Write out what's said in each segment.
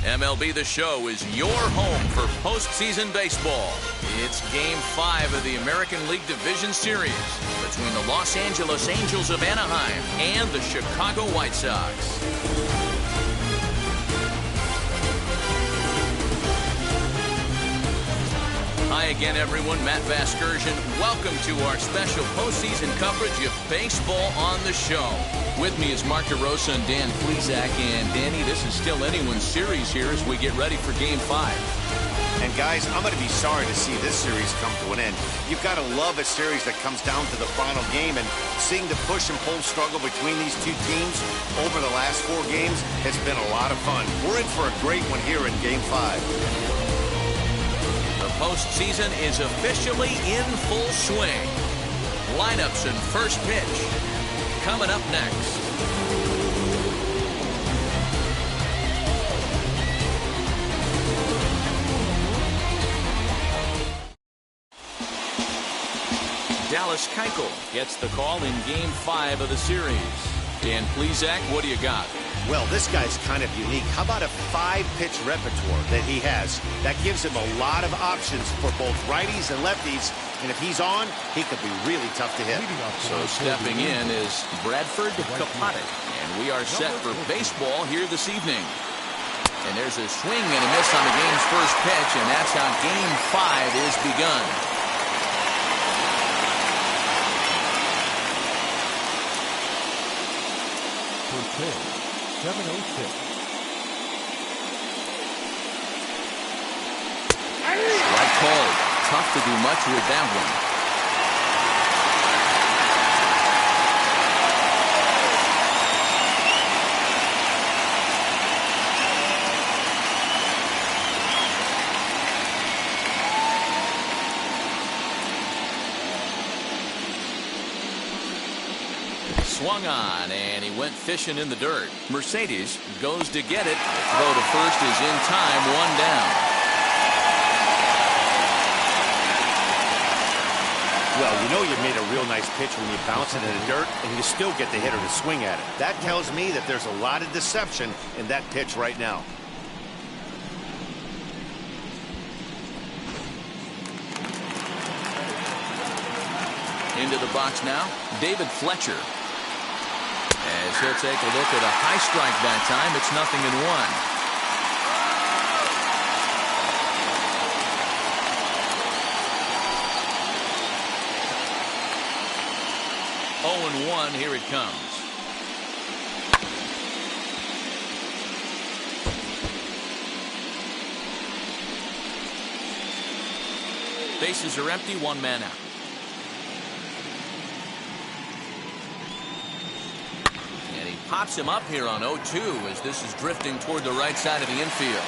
MLB The Show is your home for postseason baseball. It's Game 5 of the American League Division Series between the Los Angeles Angels of Anaheim and the Chicago White Sox. Hi again, everyone. Matt Vasgersian. Welcome to our special postseason coverage of Baseball on the Show. With me is Mark DeRosa and Dan Plesac. And Danny, this is still anyone's series here as we get ready for Game 5. And guys, I'm going to be sorry to see this series come to an end. You've got to love a series that comes down to the final game, and seeing the push and pull struggle between these two teams over the last 4 games has been a lot of fun. We're in for a great one here in Game 5. Postseason is officially in full swing. Lineups and first pitch coming up next. Dallas Keuchel gets the call in Game 5 of the series. Dan Plesac, what do you got? Well, this guy's kind of unique. How about a 5-pitch repertoire that he has? That gives him a lot of options for both righties and lefties. And if he's on, he could be really tough to hit. So stepping in is Bradford Kapatic. And we are set for baseball here this evening. And there's a swing and a miss on the game's first pitch. And that's how Game 5 is begun. For 7-0 pitch. Strike called. Tough to do much with that one. Swung on, and he went fishing in the dirt. Mercedes goes to get it. The throw to first is in time, 1 down. Well, you know you made a real nice pitch when you bounce it in the dirt, and you still get the hitter to swing at it. That tells me that there's a lot of deception in that pitch right now. Into the box now, David Fletcher. As he'll take a look at a high strike that time, it's 0-1. 0-1, here it comes. Bases are empty, 1 man out. Pops him up here on 0-2 as this is drifting toward the right side of the infield.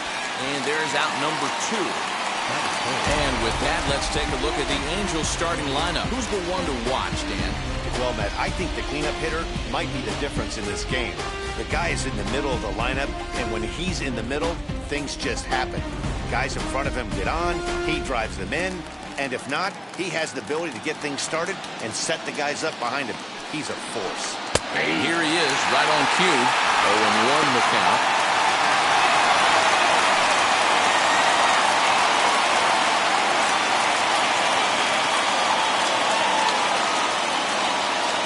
And there's out number 2. And with that, let's take a look at the Angels starting lineup. Who's the one to watch, Dan? Well, Matt, I think the cleanup hitter might be the difference in this game. The guy is in the middle of the lineup, and when he's in the middle, things just happen. Guys in front of him get on, he drives them in, and if not, he has the ability to get things started and set the guys up behind him. He's a force. And here he is, right on cue. 0-1 the count.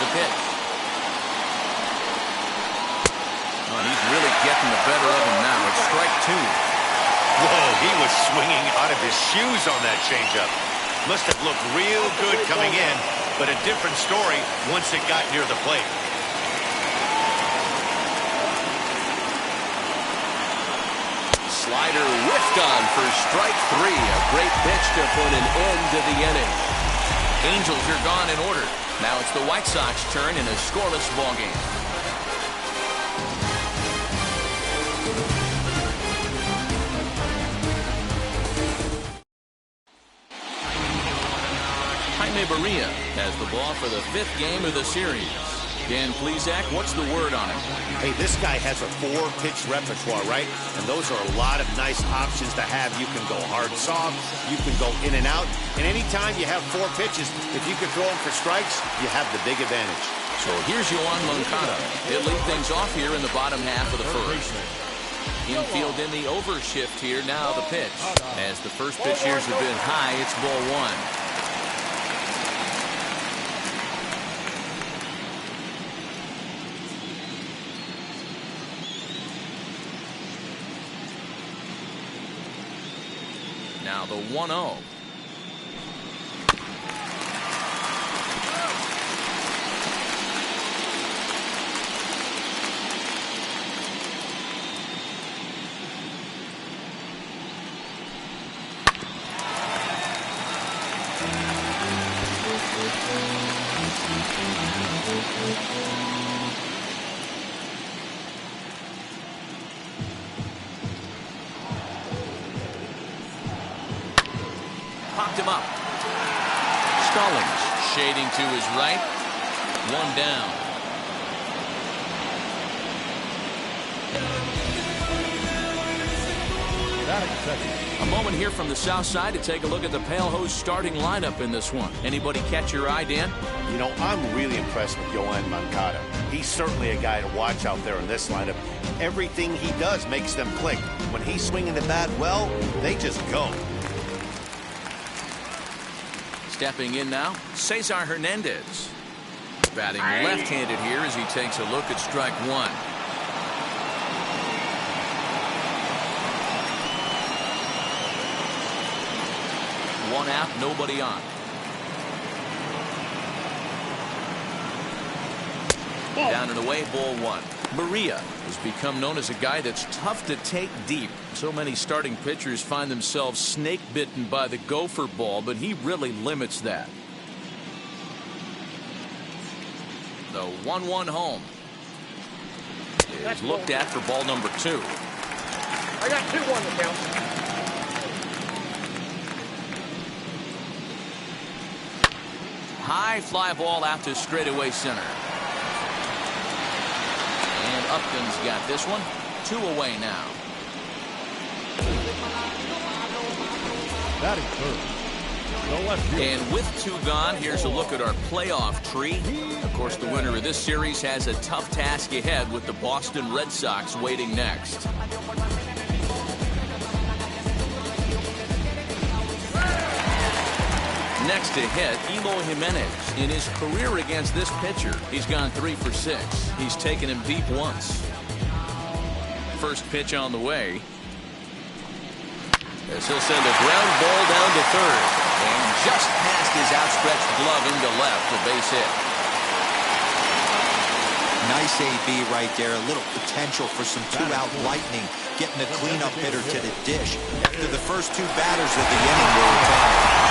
The pitch. Oh, he's really getting the better of him now. It's strike 2. Whoa, he was swinging out of his shoes on that changeup. Must have looked real good coming in, but a different story once it got near the plate. Slider whiffed on for strike 3. A great pitch to put an end to the inning. Angels are gone in order. Now it's the White Sox turn in a scoreless ballgame. Jaime Barria has the ball for the 5th game of the series. Dan Plesac, what's the word on him? Hey, this guy has a 4-pitch repertoire, right? And those are a lot of nice options to have. You can go hard, soft. You can go in and out. And anytime you have 4 pitches, if you can throw them for strikes, you have the big advantage. So here's Yoan Moncada. He'll lead things off here in the bottom half of the first. Infield in the overshift here. Now the pitch. As the first pitch here is a bit high, it's ball one. Now the 1-0. Popped him up. Stallings shading to his right. One down. A moment here from the south side to take a look at the Pale Hose starting lineup in this one. Anybody catch your eye, Dan? You know, I'm really impressed with Yoan Moncada. He's certainly a guy to watch out there in this lineup. Everything he does makes them click. When he's swinging the bat well, they just go. Stepping in now, Cesar Hernandez. Batting left-handed here as he takes a look at strike one. One out, nobody on. Down and away, ball one. Maria has become known as a guy that's tough to take deep. So many starting pitchers find themselves snake bitten by the gopher ball, but he really limits that. The 1-1 home is looked at for ball number two. I got 2-1 to count. High fly ball out to straightaway center. And Upton's got this one. 2 away now. Batting third. The left field. And with 2 gone, here's a look at our playoff tree. Of course, the winner of this series has a tough task ahead with the Boston Red Sox waiting next. Next to hit, Eloy Jimenez. In his career against this pitcher, he's gone 3 for 6. He's taken him deep once. First pitch on the way. As he'll send a ground ball down to third. And just past his outstretched glove into left, a base hit. Nice AB right there. A little potential for some 2-out lightning. Getting a cleanup hitter to the dish after the first 2 batters of the inning were retired.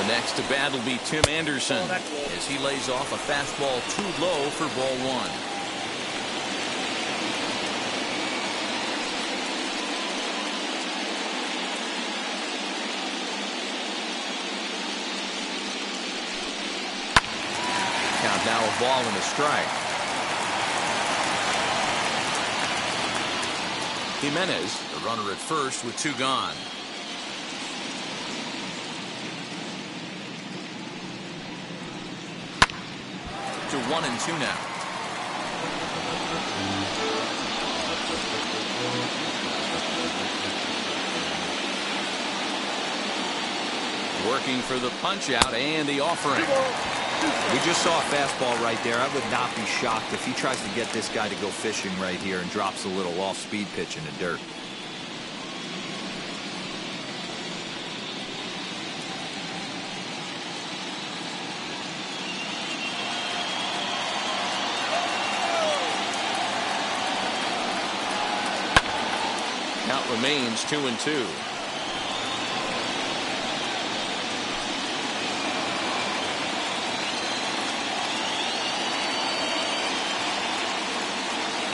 Next to bat will be Tim Anderson as he lays off a fastball too low for ball one. Count now a ball and a strike. Jimenez, the runner at first with 2 gone. To 1-2 now. Working for the punch out and the offering. We just saw a fastball right there. I would not be shocked if he tries to get this guy to go fishing right here and drops a little off-speed pitch in the dirt. Count remains 2-2.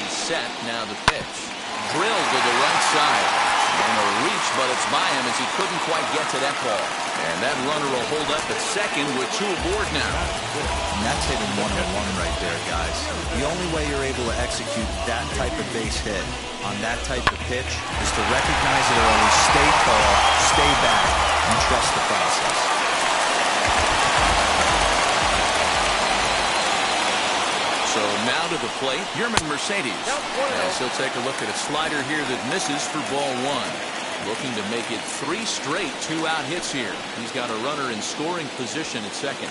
He's set. Now the pitch. Drilled to the right side. And a reach, but it's by him as he couldn't quite get to that ball. And that runner will hold up at second with 2 aboard now. And that's hitting 1-on-1 right there, guys. The only way you're able to execute that type of base hit on that type of pitch is to recognize it early, stay tall, stay back, and trust the process. Now to the plate, Mercedes. As he'll take a look at a slider here that misses for ball one. Looking to make it 3 straight 2-out hits here. He's got a runner in scoring position at second.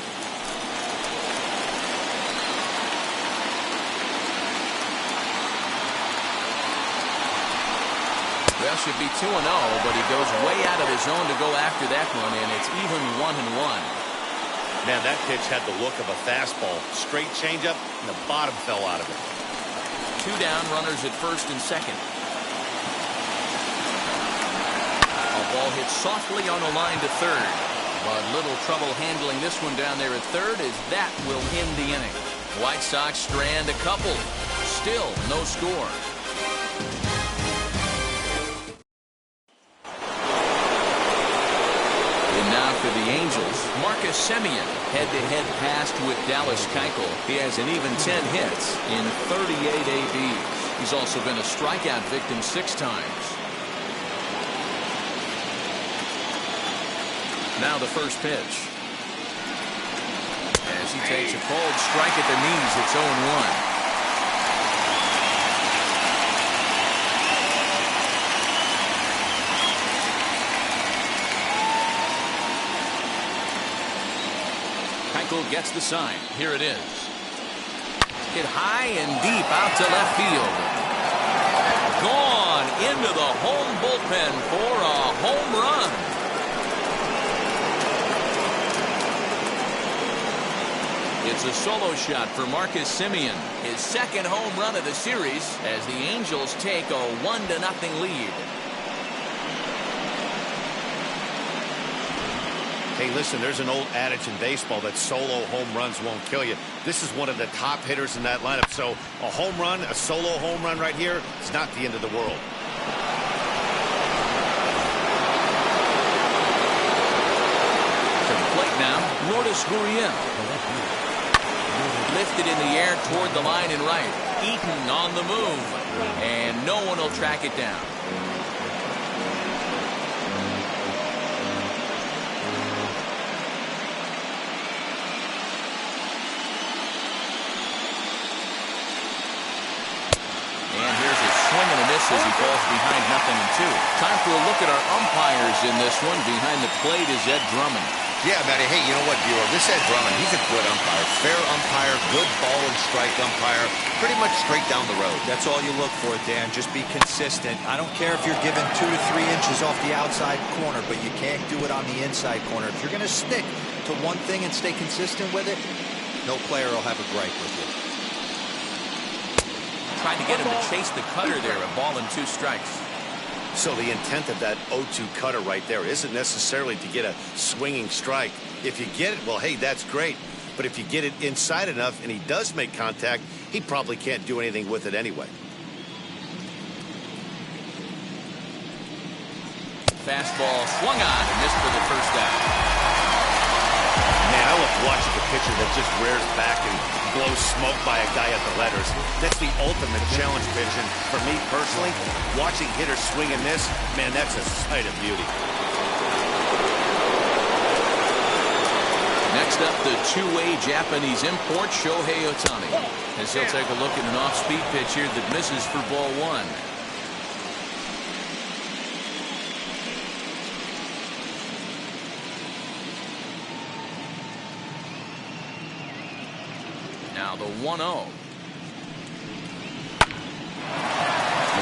Well, should be 2-0, but he goes way out of his zone to go after that one, and it's even 1-1. Man, that pitch had the look of a fastball. Straight changeup, and the bottom fell out of it. 2 down, runners at first and second. A ball hit softly on the line to third. But little trouble handling this one down there at third, as that will end the inning. White Sox strand a couple. Still no score. Now for the Angels, Marcus Semien, head-to-head passed with Dallas Keuchel. He has an even 10 hits in 38 ABs. He's also been a strikeout victim 6 times. Now the first pitch. As he takes a cold strike at the knees, it's 0-1. Gets the sign. Here it is. Hit high and deep out to left field. Gone into the home bullpen for a home run. It's a solo shot for Marcus Semien. His second home run of the series as the Angels take a 1-0 lead. Hey, listen, there's an old adage in baseball that solo home runs won't kill you. This is one of the top hitters in that lineup. So a home run, a solo home run right here, it's not the end of the world. To the plate now, Lourdes Gurriel. Lifted in the air toward the line and right. Eaton on the move. And no one will track it down. As he falls behind 0-2. Time for a look at our umpires in this one. Behind the plate is Ed Drummond. Yeah, Matty. Hey, you know what, viewer? This Ed Drummond, he's a good umpire. Fair umpire, good ball and strike umpire. Pretty much straight down the road. That's all you look for, Dan. Just be consistent. I don't care if you're given 2 to 3 inches off the outside corner, but you can't do it on the inside corner. If you're going to stick to one thing and stay consistent with it, no player will have a gripe with you. Trying to get him to chase the cutter there, a ball and 2 strikes. So the intent of that 0-2 cutter right there isn't necessarily to get a swinging strike. If you get it, well, hey, that's great. But if you get it inside enough and he does make contact, he probably can't do anything with it anyway. Fastball swung on and missed for the first out. Man, I love watching a pitcher that just rears back and blows smoke by a guy at the letters. That's the ultimate challenge pitch. And for me personally, watching hitters swing and miss, man, that's a sight of beauty. Next up, the two-way Japanese import, Shohei Ohtani. As he'll take a look at an off-speed pitch here that misses for ball 1. Now the 1-0.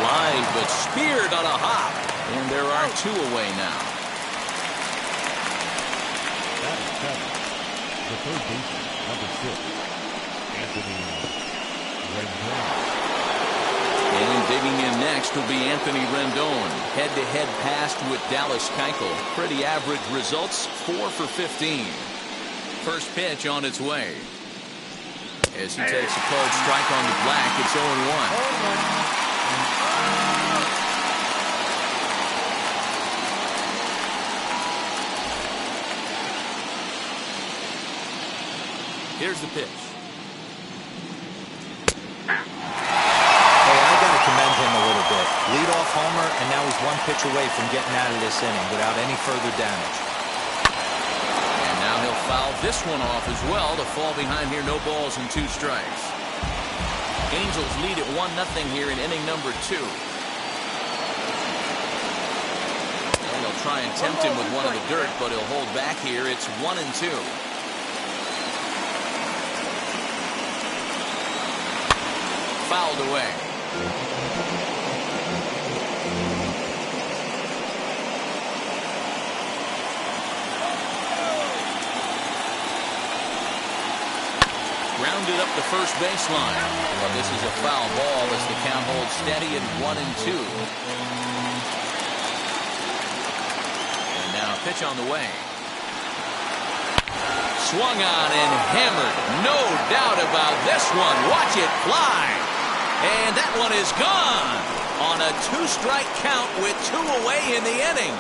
Line, but speared on a hop. And there are 2 away now. That is 7. The third baseman, number 6, Anthony Rendon. And digging in next will be Anthony Rendon. Head-to-head passed with Dallas Keuchel. Pretty average results, 4 for 15. First pitch on its way. As he takes a cold strike on the black, it's 0-1. Here's the pitch. Hey, I got to commend him a little bit. Leadoff homer, and now he's 1 pitch away from getting out of this inning without any further damage. And now he'll foul this one off as well to fall behind here. No balls and 2 strikes. Angels lead at 1-0 here in inning number 2. And they'll try and tempt him with one in the dirt, but he'll hold back here. It's 1-2. Fouled away. Rounded up the first baseline. But this is a foul ball as the count holds steady at 1-2. And now a pitch on the way. Swung on and hammered. No doubt about this one. Watch it fly. And that one is gone on a 2-strike count with 2 away in the inning.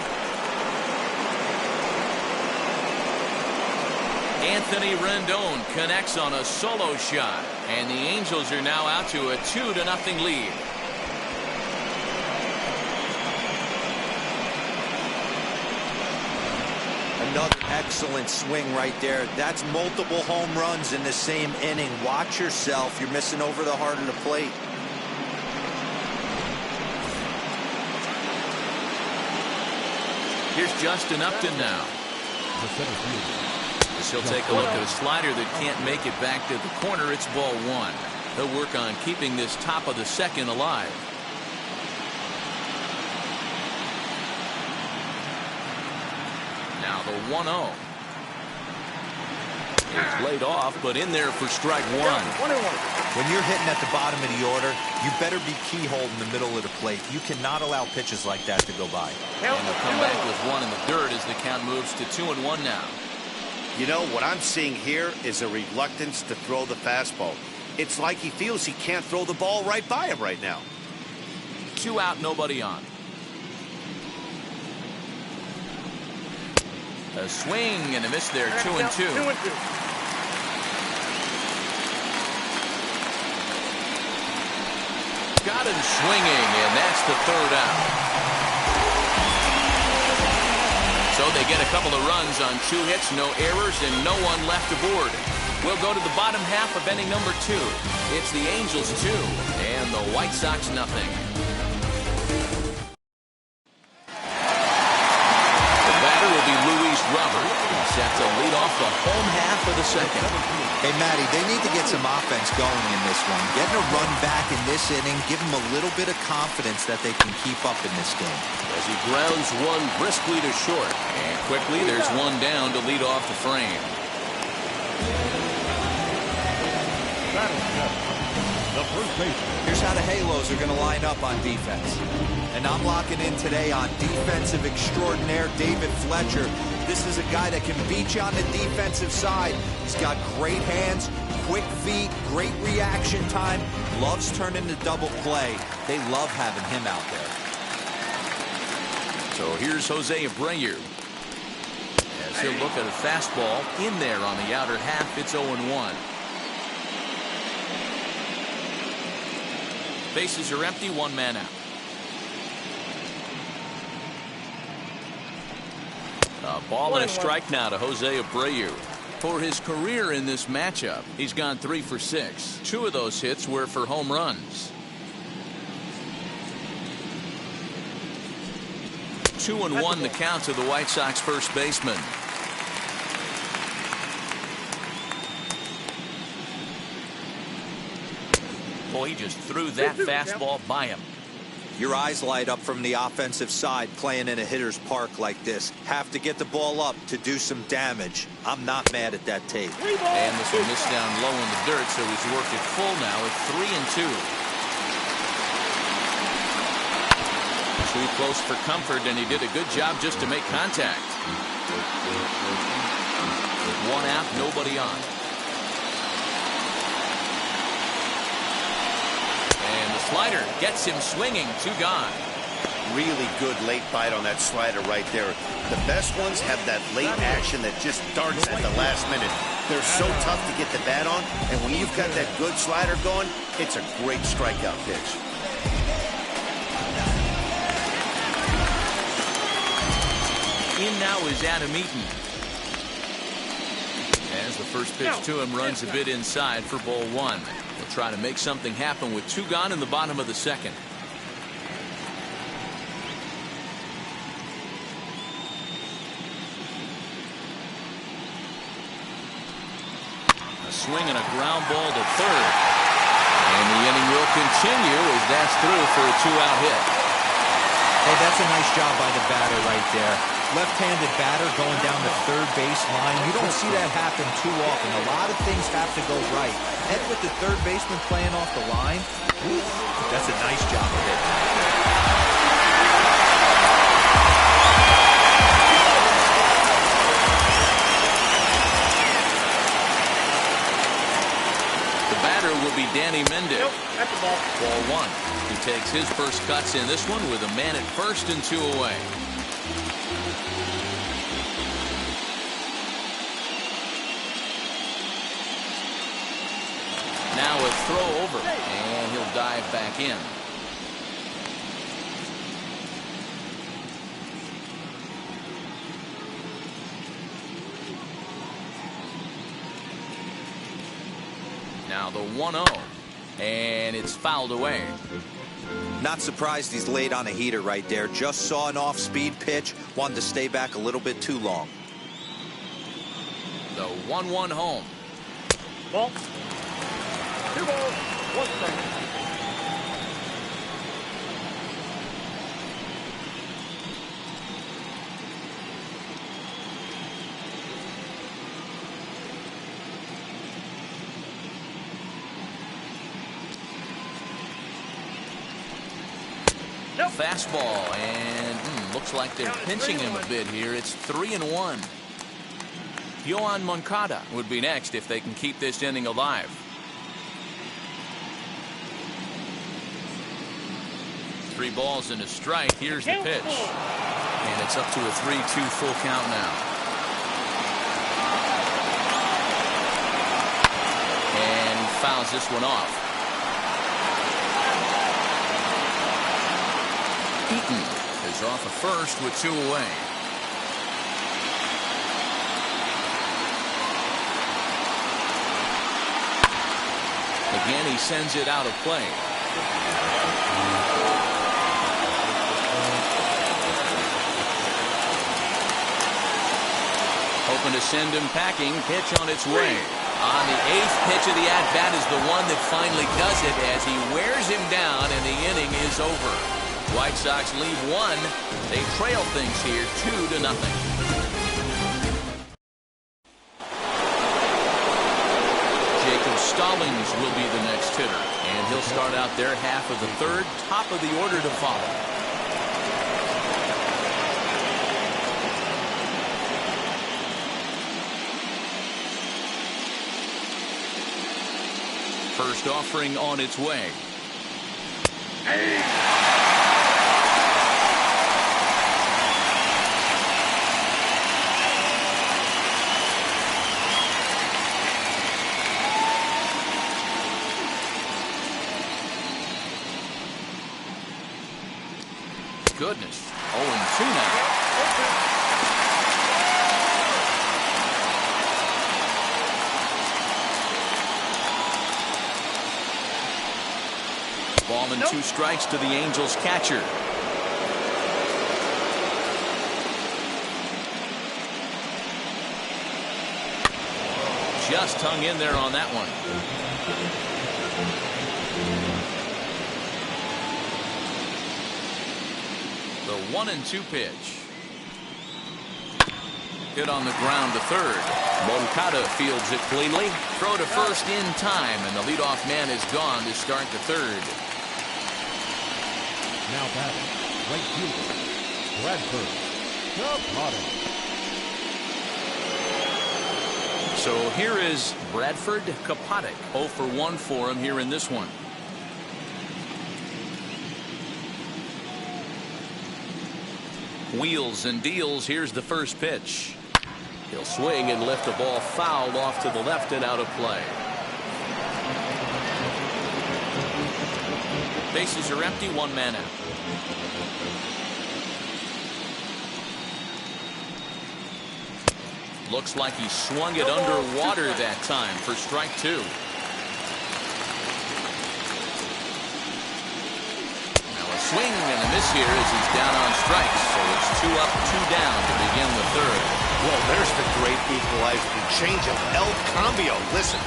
Anthony Rendon connects on a solo shot, and the Angels are now out to a 2-0 lead. Another excellent swing right there. That's multiple home runs in the same inning. Watch yourself. You're missing over the heart of the plate. Here's Justin Upton now. He'll take a look at a slider that can't make it back to the corner. It's ball 1. He'll work on keeping this top of the second alive. Now the 1-0. It's laid off, but in there for strike 1. When you're hitting at the bottom of the order, you better be keyhole in the middle of the plate. You cannot allow pitches like that to go by. And they'll come back with 1 in the dirt as the count moves to 2-1 now. You know, what I'm seeing here is a reluctance to throw the fastball. It's like he feels he can't throw the ball right by him right now. 2 out, nobody on. A swing and a miss there, 2-2. Got him swinging, and that's the 3rd out. So they get a couple of runs on 2 hits, no errors, and no one left aboard. We'll go to the bottom half of inning number 2. It's the Angels 2 and the White Sox nothing. The batter will be Luis Robert. He's set to lead off the home half of the second. Hey, Matty, they need to get some offense going in this one. Getting a run back in this inning, give them a little bit of confidence that they can keep up in this game. As he grounds one briskly to short. And quickly, there's one down to lead off the frame. The first baseman. Here's how the Halos are going to line up on defense. And I'm locking in today on defensive extraordinaire David Fletcher. This is a guy that can beat you on the defensive side. He's got great hands, quick feet, great reaction time, loves turning the double play. They love having him out there. So here's Jose Abreu. As he'll look at a fastball in there on the outer half, it's 0-1. Bases are empty, 1 man out. A ball and a strike now to Jose Abreu. For his career in this matchup, he's gone 3 for 6. 2 of those hits were for home runs. 2-1 the count to the White Sox first baseman. Boy, he just threw that fastball by him. Your eyes light up from the offensive side playing in a hitter's park like this. Have to get the ball up to do some damage. I'm not mad at that tape. And this will miss down low in the dirt, so he's worked it full now at 3-2. Too close for comfort, and he did a good job just to make contact. 1 out, nobody on. And the slider gets him swinging, 2 gone. Really good late bite on that slider right there. The best ones have that late action that just darts at the last minute. They're so tough to get the bat on, and when you've got that good slider going, it's a great strikeout pitch. In now is Adam Eaton. As the first pitch to him runs a bit inside for ball 1. He'll try to make something happen with 2 gone in the bottom of the second. A swing and a ground ball to third. And the inning will continue as that's through for a 2-out hit. Hey, that's a nice job by the batter right there. Left-handed batter going down the third base line. You don't see that happen too often. A lot of things have to go right. And with the third baseman playing off the line, that's a nice job of it. The batter will be Danny Mendez. Nope, that's the ball. Ball 1. He takes his first cuts in this one with a man at first and 2 away. Now a throw over, and he'll dive back in. Now the 1-0, and it's fouled away. Not surprised he's laid on a heater right there. Just saw an off-speed pitch. Wanted to stay back a little bit too long. The 1-1 home. Ball. 2 balls, 1 strike. Fastball, and looks like they're pinching him a bit here. It's 3-1. Yohan Moncada would be next if they can keep this inning alive. Three balls and a strike. Here's the pitch. And it's up to a 3-2 full count now. And he fouls this one off. Eaton is off of first with 2 away. Again, he sends it out of play. Hoping to send him packing. Pitch on its way. On the 8th pitch of the at-bat is the one that finally does it as he wears him down and the inning is over. White Sox lead 1. They trail things here 2-0. Jacob Stallings will be the next hitter, and he'll start out their half of the third, top of the order to follow. First offering on its way. Goodness. 0-2 now. Ball and 2 strikes to the Angels catcher. Just hung in there on that one. The 1-2 pitch. Hit on the ground to third. Moncada fields it cleanly. Throw to first in time, and the leadoff man is gone to start the third. Now batting, right fielder, Bradford Kapata. So here is Bradford Kapata. 0 for 1 for him here in this one. Wheels and deals. Here's the first pitch. He'll swing and lift the ball fouled off to the left and out of play. Bases are empty, 1 man out. Looks like he swung it underwater that time for strike 2. swing and a miss here as he's down on strikes. So it's 2 up, 2 down to begin the third. Well, there's the great equalizer. Change of El Cambio. Listen,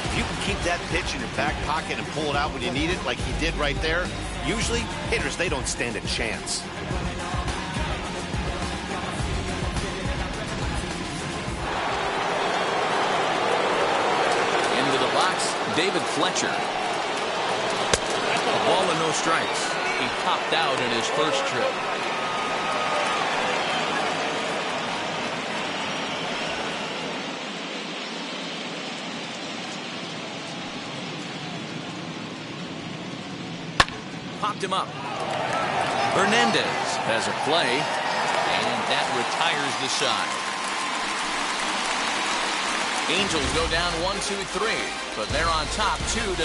if you can keep that pitch in your back pocket and pull it out when you need it, like he did right there, usually hitters, they don't stand a chance. Into the box, David Fletcher. A ball and no strikes. He popped out in his first trip. Popped him up. Hernandez has a play, and that retires the side. Angels go down 1-2-3, but they're on top 2-0.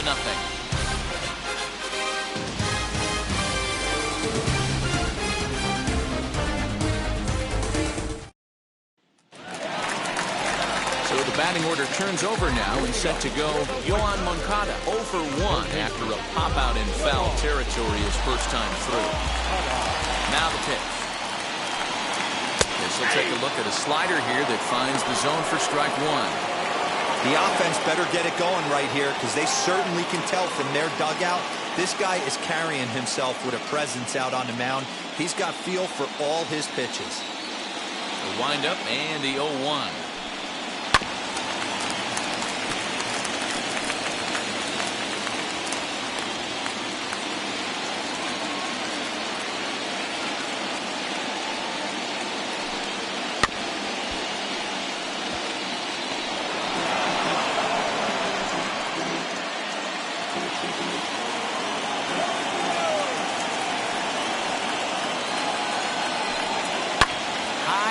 So the batting order turns over now and set to go. Yohan Moncada 0 for 1 after a pop-out in foul territory his first time through. Now the pitch. This will take a look at a slider here that finds the zone for strike 1. The offense better get it going right here because they certainly can tell from their dugout this guy is carrying himself with a presence out on the mound. He's got feel for all his pitches. The windup and the 0-1.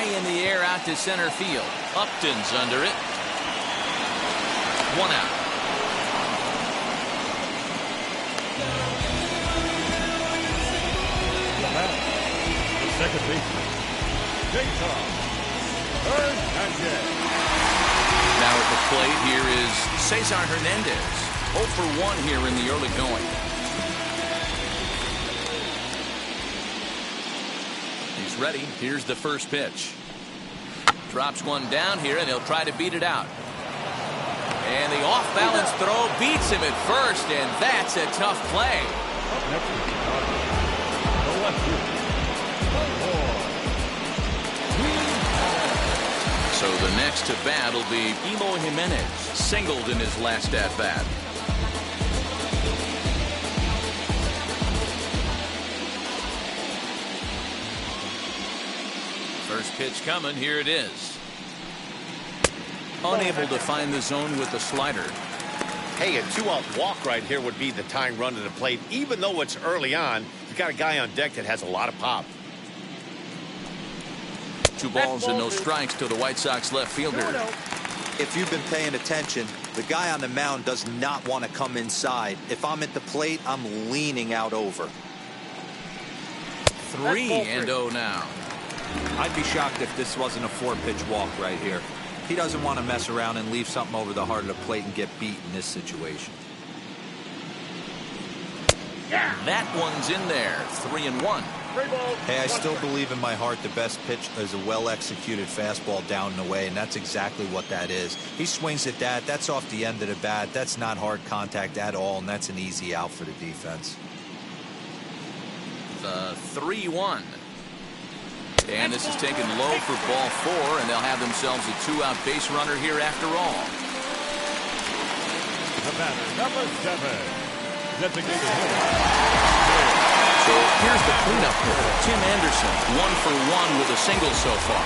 In the air out to center field. Upton's under it. 1 out. The second baseman, Hernandez. Now at the plate here is Cesar Hernandez. 0 for 1 here in the early going. He's ready. Here's the first pitch. Drops one down here, and he'll try to beat it out. And the off-balance throw beats him at first, and that's a tough play. So the next to bat will be Emo Jimenez, singled in his last at-bat. First pitch coming. Here it is. Unable to find the zone with the slider. Hey, a 2-out walk right here would be the tying run to the plate. Even though it's early on, you've got a guy on deck that has a lot of pop. 2 balls and no strikes to the White Sox left fielder. If you've been paying attention, the guy on the mound does not want to come inside. If I'm at the plate, I'm leaning out over. 3-0 now. I'd be shocked if this wasn't a 4-pitch walk right here. He doesn't want to mess around and leave something over the heart of the plate and get beat in this situation. That one's in there. 3-1. Hey, I still believe in my heart the best pitch is a well-executed fastball down and away, and that's exactly what that is. He swings at that. That's off the end of the bat. That's not hard contact at all, and that's an easy out for the defense. The 3-1. And this is taken low for ball 4, and they'll have themselves a 2-out base runner here after all. The batter, number 7, designated hitter. So here's the cleanup hitter, Tim Anderson, 1 for 1 with a single so far.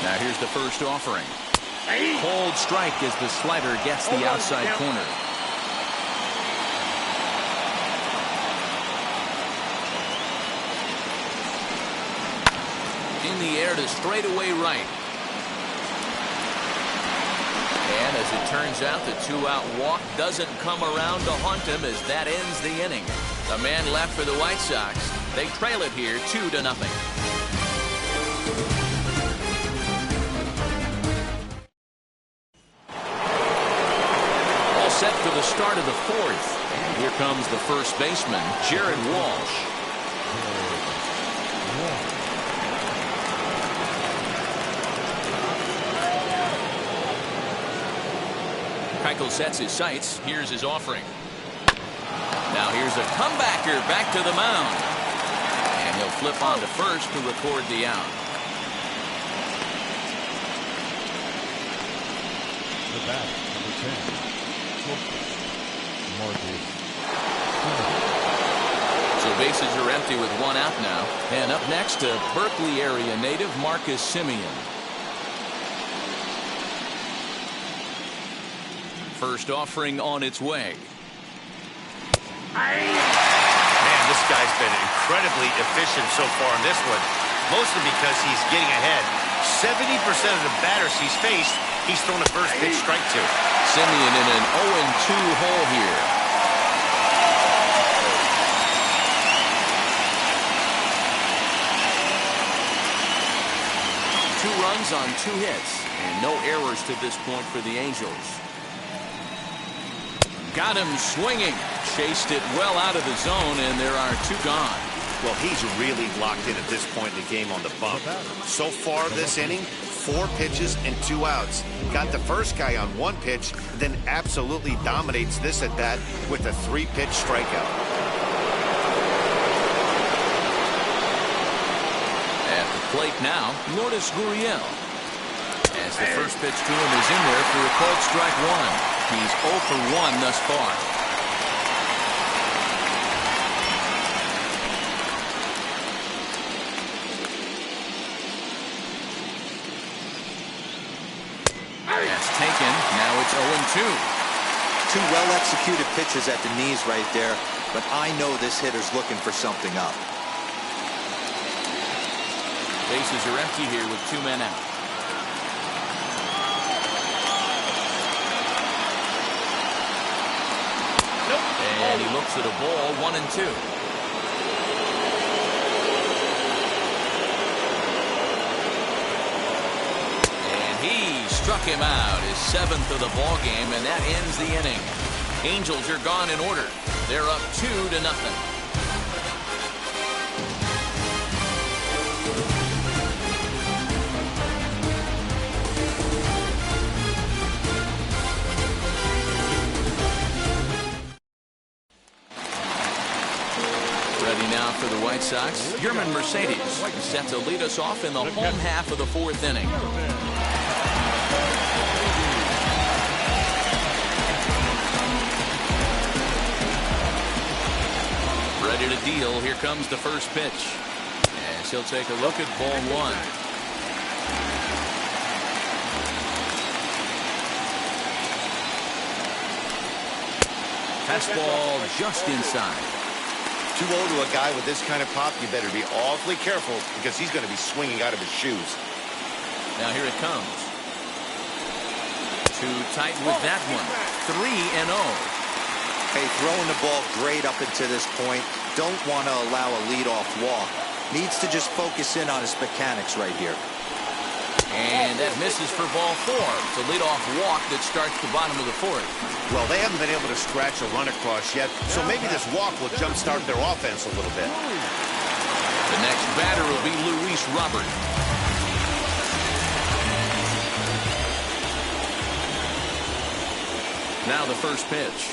Now here's the first offering. Cold strike as the slider gets the outside corner. In the air to straightaway right. And as it turns out, the 2-out walk doesn't come around to haunt him as that ends the inning. A man left for the White Sox. They trail it here 2-0. All set for the start of the fourth. Here comes the first baseman, Jared Walsh. Keuchel sets his sights. Here's his offering. Now here's a comebacker back to the mound. And he'll flip on to first to record the out. The bat, number 10. So bases are empty with one out now. And up next, a Berkeley area native, Marcus Semien. First offering on its way. Man, this guy's been incredibly efficient so far in this one, mostly because he's getting ahead. 70% of the batters he's faced, he's thrown a first pitch strike to. Semien in an 0-2 hole here. Two runs on 2 hits, and no errors to this point for the Angels. Got him swinging. Chased it well out of the zone, and there are 2 gone. Well, he's really locked in at this point in the game on the bump. So far this inning, 4 pitches and 2 outs. Got the first guy on 1 pitch, then absolutely dominates this at bat with a 3-pitch strikeout. At the plate now, Lourdes Gurriel. As the first pitch to him is in there for a called strike 1. He's 0 for 1 thus far. That's taken. Now it's 0-2. 2 well-executed pitches at the knees right there, but I know this hitter's looking for something up. Bases are empty here with 2 men out. And he looks at a ball, 1-2. And he struck him out, his 7th of the ball game, and that ends the inning. Angels are gone in order. They're up 2-0. Now for the White Sox, German Mercedes is set to lead us off in the home half of the 4th inning. Ready to deal. Here comes the first pitch. As he'll take a look at ball 1. Fastball just inside. 2-0 to a guy with this kind of pop, you better be awfully careful because he's going to be swinging out of his shoes. Now here it comes. Too tight with that one. 3-0. Hey, throwing the ball great up into this point. Don't want to allow a leadoff walk. Needs to just focus in on his mechanics right here. And that misses for ball 4. It's a leadoff walk that starts the bottom of the 4th. Well, they haven't been able to scratch a run across yet, so maybe this walk will jumpstart their offense a little bit. The next batter will be Luis Robert. Now the first pitch.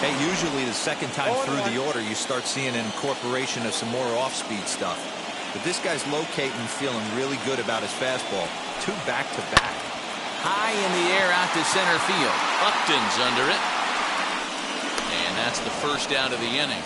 Hey, usually the second time through the order, you start seeing an incorporation of some more off-speed stuff. But this guy's locating, feeling really good about his fastball. 2 back-to-back. High in the air out to center field. Upton's under it. And that's the first out of the inning.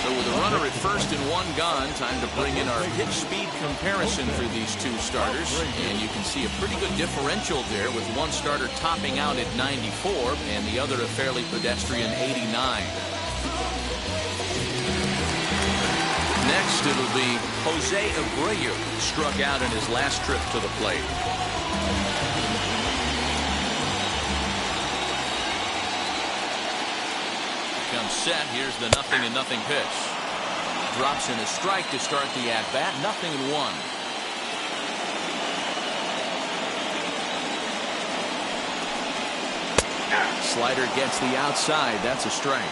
So with a runner at first and 1 gone, time to bring in our pitch speed comparison for these 2 starters. And you can see a pretty good differential there with one starter topping out at 94 and the other a fairly pedestrian 89. Next, Next, it'll be Jose Abreu, struck out in his last trip to the plate. Comes set. Here's the 0-0 pitch. Drops in a strike to start the at-bat. 0-1. Slider gets the outside. That's a strike.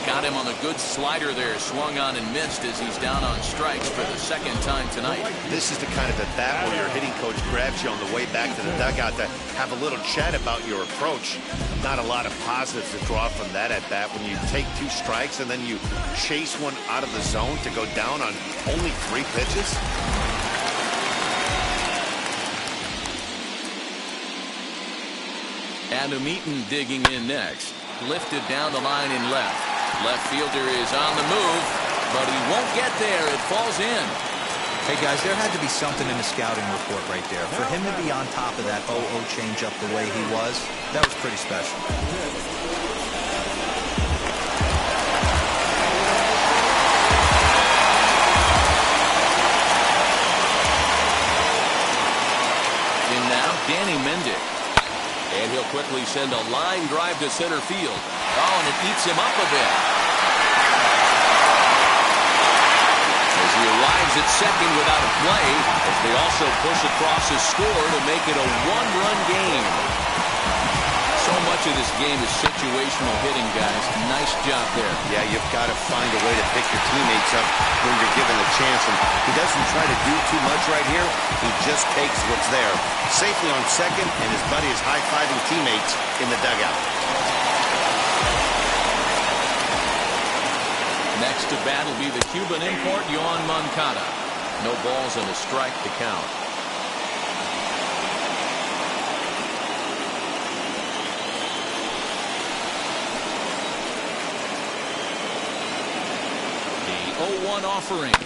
Got him on a good slider there. Swung on and missed as he's down on strikes for the second time tonight. This is the kind of at-bat where your hitting coach grabs you on the way back to the dugout to have a little chat about your approach. Not a lot of positives to draw from that at-bat when you take 2 strikes and then you chase one out of the zone to go down on only 3 pitches. Adam Eaton digging in next. Lifted down the line in left. Left fielder is on the move, but he won't get there. It falls in. Hey, guys, there had to be something in the scouting report right there. For him to be on top of that 0-0 changeup the way he was, that was pretty special. In now, Danny Mendick. And he'll quickly send a line drive to center field. Oh, and it eats him up a bit. As he arrives at second without a play, as they also push across his score to make it a 1-run game. So much of this game is situational hitting, guys. Nice job there. Yeah, you've got to find a way to pick your teammates up when you're given the chance. And he doesn't try to do too much right here. He just takes what's there. Safely on second, and his buddy is high-fiving teammates in the dugout. Next to bat will be the Cuban import, Yoan Moncada. No balls and a strike to count. The 0-1 offering.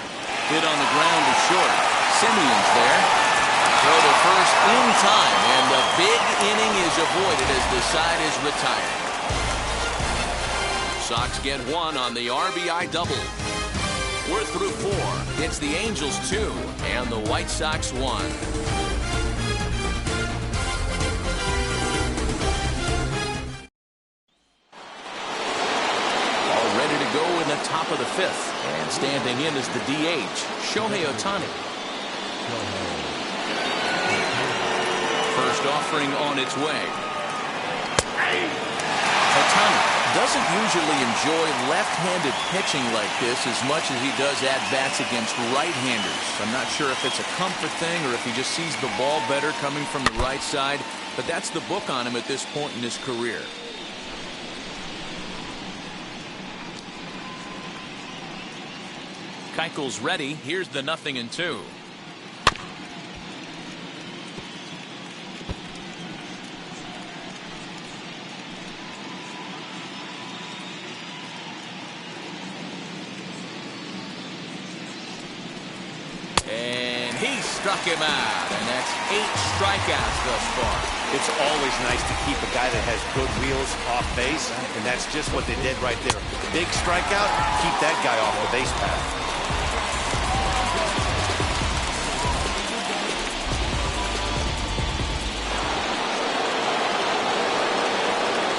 Hit on the ground to short. Simeon's there. Throw to first in time, and the big inning is avoided as the side is retired. Sox get 1 on the RBI double. We're through 4. It's the Angels 2 and the White Sox 1. All ready to go in the top of the 5th. And standing in is the DH, Shohei Ohtani. First offering on its way. Ohtani doesn't usually enjoy left-handed pitching like this as much as he does at-bats against right-handers. I'm not sure if it's a comfort thing or if he just sees the ball better coming from the right side, but that's the book on him at this point in his career. Keuchel's ready. Here's the 0-2. Struck him out, and that's 8 strikeouts thus far. It's always nice to keep a guy that has good wheels off base, and that's just what they did right there. Big strikeout, keep that guy off the base path.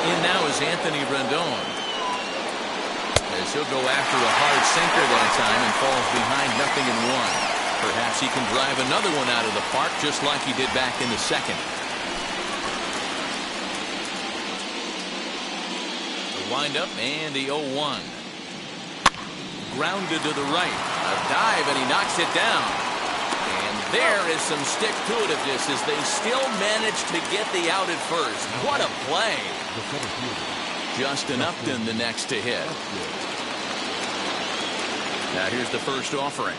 In now is Anthony Rendon. As he'll go after a hard sinker that time and falls behind 0-1. Perhaps he can drive another one out of the park just like he did back in the second. The windup and the 0-1. Grounded to the right. A dive and he knocks it down. And there is some stick-to-itiveness as they still manage to get the out at first. What a play. Justin Upton the next to hit. Now here's the first offering.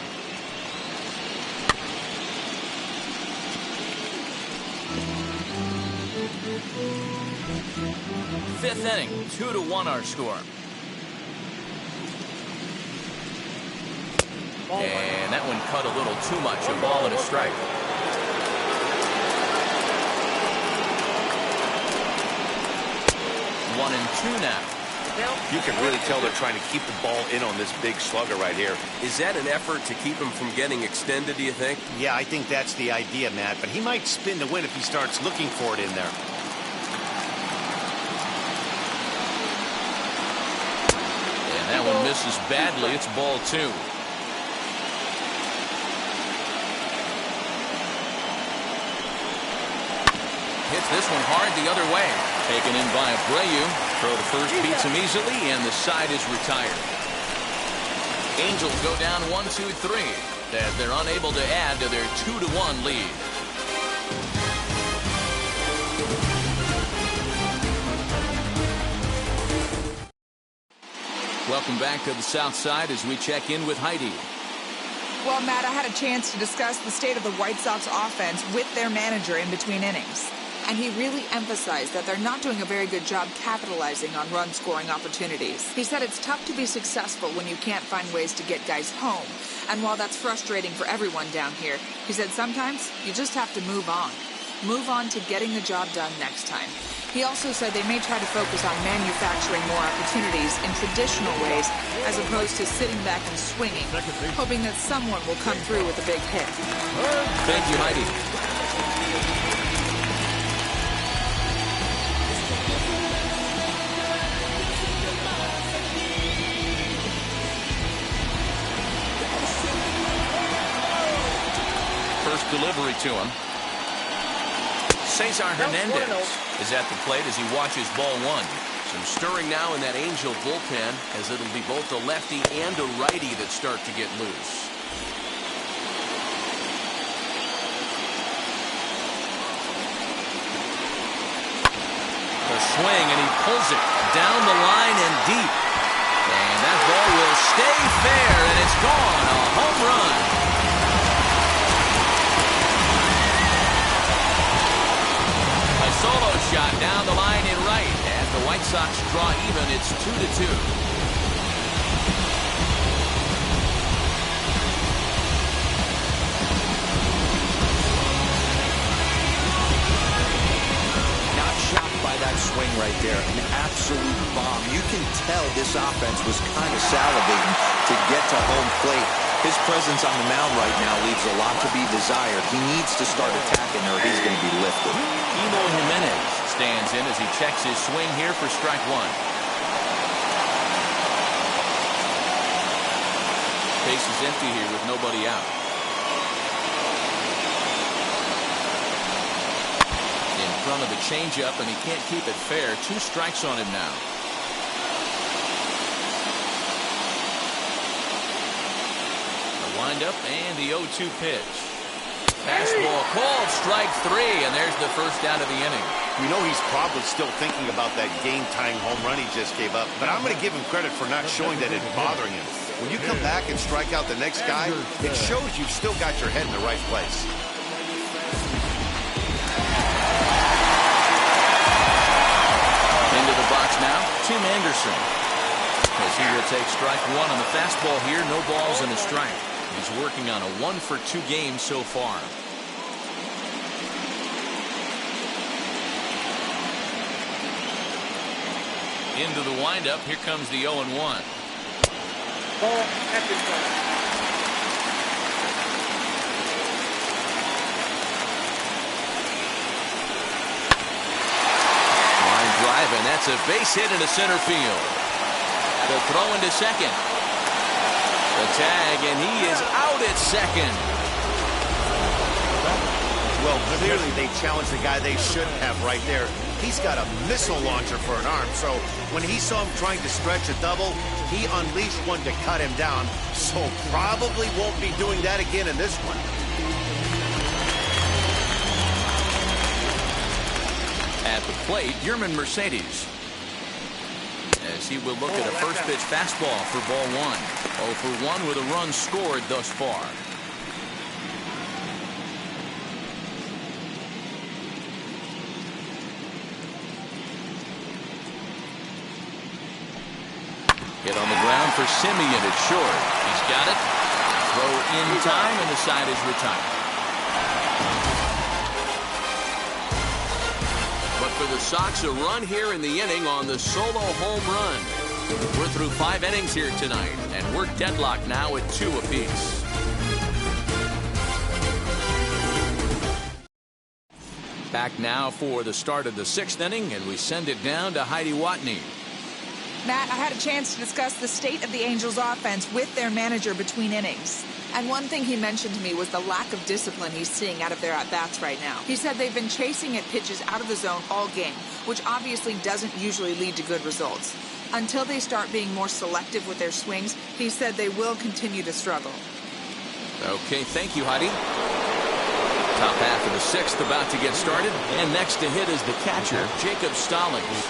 Fifth inning, 2-1 our score. And that one cut a little too much. A ball and a strike. 1-2 now. You can really tell they're trying to keep the ball in on this big slugger right here. Is that an effort to keep him from getting extended, do you think? Yeah, I think that's the idea, Matt. But he might spin to win if he starts looking for it in there. And that one misses badly. It's ball 2. Hits this one hard the other way. Taken in by Abreu. Throw to first beats him easily, and the side is retired. Angels go down 1-2-3. They're unable to add to their 2-1 lead. Welcome back to the South Side as we check in with Heidi. Well, Matt, I had a chance to discuss the state of the White Sox offense with their manager in between innings. And he really emphasized that they're not doing a very good job capitalizing on run-scoring opportunities. He said it's tough to be successful when you can't find ways to get guys home. And while that's frustrating for everyone down here, he said sometimes you just have to move on. Move on to getting the job done next time. He also said they may try to focus on manufacturing more opportunities in traditional ways as opposed to sitting back and swinging, hoping that someone will come through with a big hit. Thank you, Heidi. First delivery to him. Cesar Hernandez is at the plate as he watches ball 1. Some stirring now in that Angel bullpen as it'll be both a lefty and a righty that start to get loose. A swing, and he pulls it down the line and deep. And that ball will stay fair, and it's gone. A home run. A solo shot down the line in right. As the White Sox draw even, it's 2-2. Not shocked by that swing right there. An absolute bomb. You can tell this offense was kind of salivating to get to home plate. His presence on the mound right now leaves a lot to be desired. He needs to start attacking or he's going to be lifted. Emo Jimenez stands in as he checks his swing here for strike 1. Base is empty here with nobody out. In front of the changeup, and he can't keep it fair. 2 strikes on him now. Wind up and the 0-2 pitch. Fastball called, strike 3, and there's the first out of the inning. We know he's probably still thinking about that game-tying home run he just gave up, but I'm going to give him credit for not showing that it's bothering him. When you come back and strike out the next guy, it shows you've still got your head in the right place. Into the box now, Tim Anderson. As he will take strike 1 on the fastball here, no balls and a strike. He's working on a 1-for-2 game so far. Into the windup. Here comes the 0-1. Ball at the plate. Line drive, and that's a base hit into center field. The throw into second. The tag, and he is out at second. Well, clearly they challenged the guy they shouldn't have right there. He's got a missile launcher for an arm, so when he saw him trying to stretch a double, he unleashed one to cut him down, so probably won't be doing that again in this one. At the plate, Yerman Mercedes. As he will look at a first pitch fastball for ball 1. 0 for 1 with a run scored thus far. Hit on the ground for Simeon at short. He's got it. Throw in time, and the side is retired. But for the Sox a run here in the inning on the solo home run. We're through 5 innings here tonight, and we're deadlocked now at 2 apiece. Back now for the start of the 6th inning, and we send it down to Heidi Watney. Matt, I had a chance to discuss the state of the Angels offense with their manager between innings. And one thing he mentioned to me was the lack of discipline he's seeing out of their at-bats right now. He said they've been chasing at pitches out of the zone all game, which obviously doesn't usually lead to good results. Until they start being more selective with their swings, he said they will continue to struggle. Okay, thank you, Heidi. Top half of the 6th about to get started, and next to hit is the catcher, Jacob Stallings.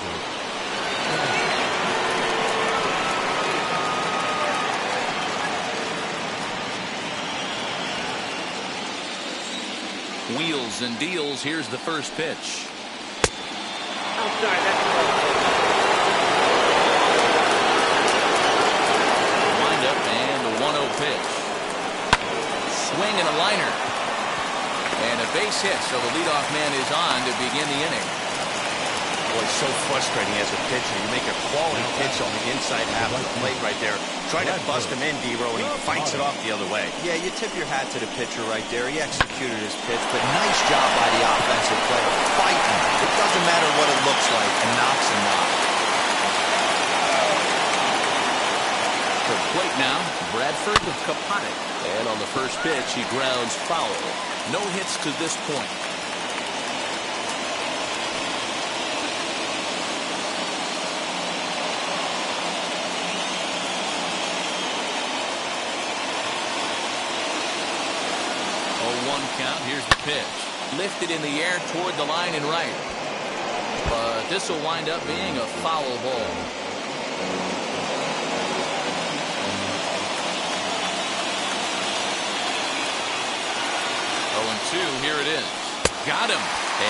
Wheels and deals. Here's the first pitch. Outside, that's Wind up and the 1-0 pitch. Swing and a liner. And a base hit, so the leadoff man is on to begin the inning. Boy, it's so frustrating as a pitcher. You make a quality pitch on the inside half of the plate right there. Try to bust him in, D-Row, and he fights it off the other way. Yeah, you tip your hat to the pitcher right there. He executed his pitch, but nice job by the offensive player. Fighting. It doesn't matter what it looks like, and knocks him out. To the plate now, Bradford with Kapatic. And on the first pitch, he grounds foul. No hits to this point. Count. Here's the pitch. Lifted in the air toward the line and right. But this will wind up being a foul ball. 0-2. Here it is. Got him.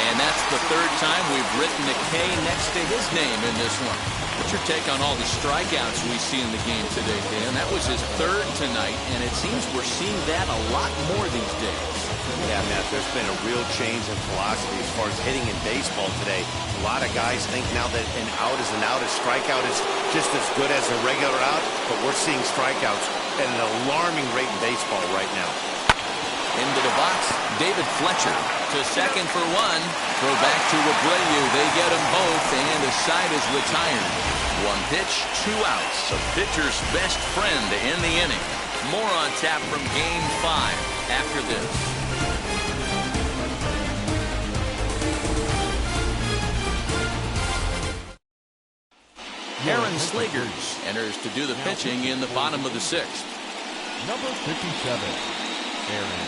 And that's the 3rd time we've written a K next to his name in this one. What's your take on all the strikeouts we see in the game today, Dan? That was his 3rd tonight, and it seems we're seeing that a lot more these days. Yeah, Matt, there's been a real change in philosophy as far as hitting in baseball today. A lot of guys think now that an out is an out, a strikeout is just as good as a regular out, but we're seeing strikeouts at an alarming rate in baseball right now. Into the box, David Fletcher to second for 1. Throw back to Abreu. They get them both, and the side is retired. 1 pitch, 2 outs. A pitcher's best friend to end the inning. More on tap from Game 5 after this. Aaron Slegers enters to do the pitching in the bottom of the 6th. Number 57, Aaron.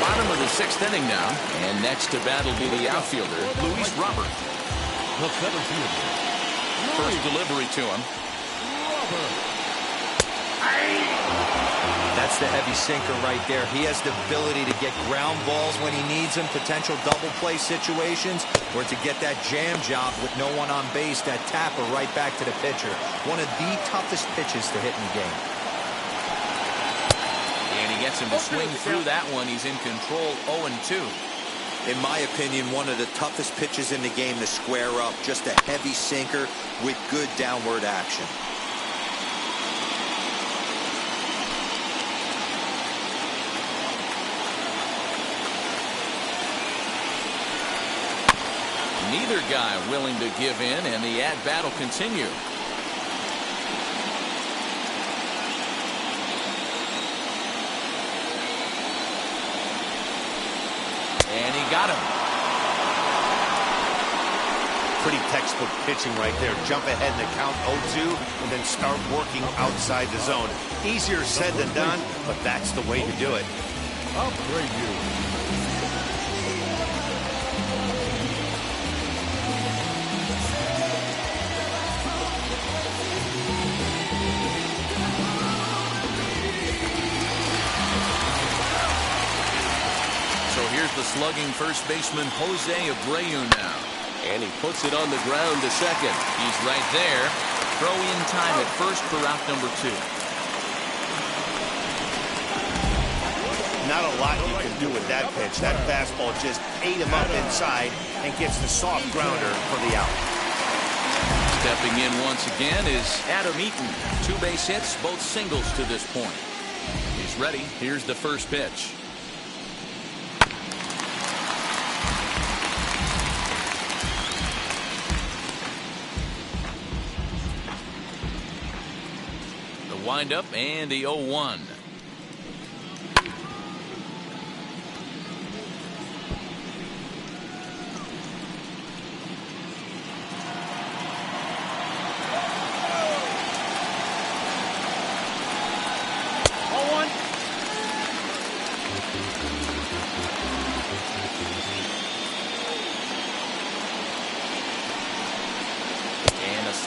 Bottom of the 6th inning now, and next to bat will be the outfielder, Luis Robert. The center fielder. First delivery to him. That's the heavy sinker right there. He has the ability to get ground balls when he needs them, potential double play situations, or to get that jam job with no one on base, that tapper right back to the pitcher. One of the toughest pitches to hit in the game. And he gets him to swing through that one. He's in control 0-2. In my opinion, one of the toughest pitches in the game to square up. Just a heavy sinker with good downward action. Neither guy willing to give in, and the at-bat will continue. And he got him. Pretty textbook pitching right there. Jump ahead in the count 0-2 and then start working outside the zone. Easier said than done, but that's the way to do it. Upgrade you. Here's the slugging first baseman Jose Abreu now. And he puts it on the ground to second. He's right there. Throw in time at first for out number 2. Not a lot you can do with that pitch. That fastball just ate him up inside and gets the soft grounder for the out. Stepping in once again is Adam Eaton. 2 base hits, both singles to this point. He's ready. Here's the first pitch. The windup and the 0-1.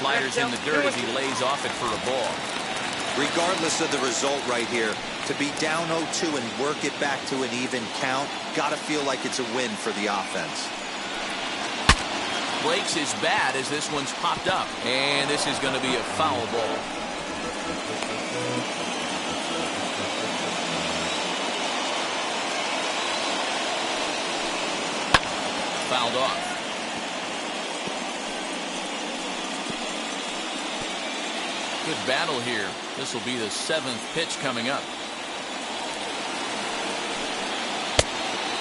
Sliders in the dirt as he lays off it for a ball. Regardless of the result right here, to be down 0-2 and work it back to an even count, gotta feel like it's a win for the offense. Breaks his bat as this one's popped up, and this is going to be a foul ball. Fouled off. Good battle here. This will be the 7th pitch coming up.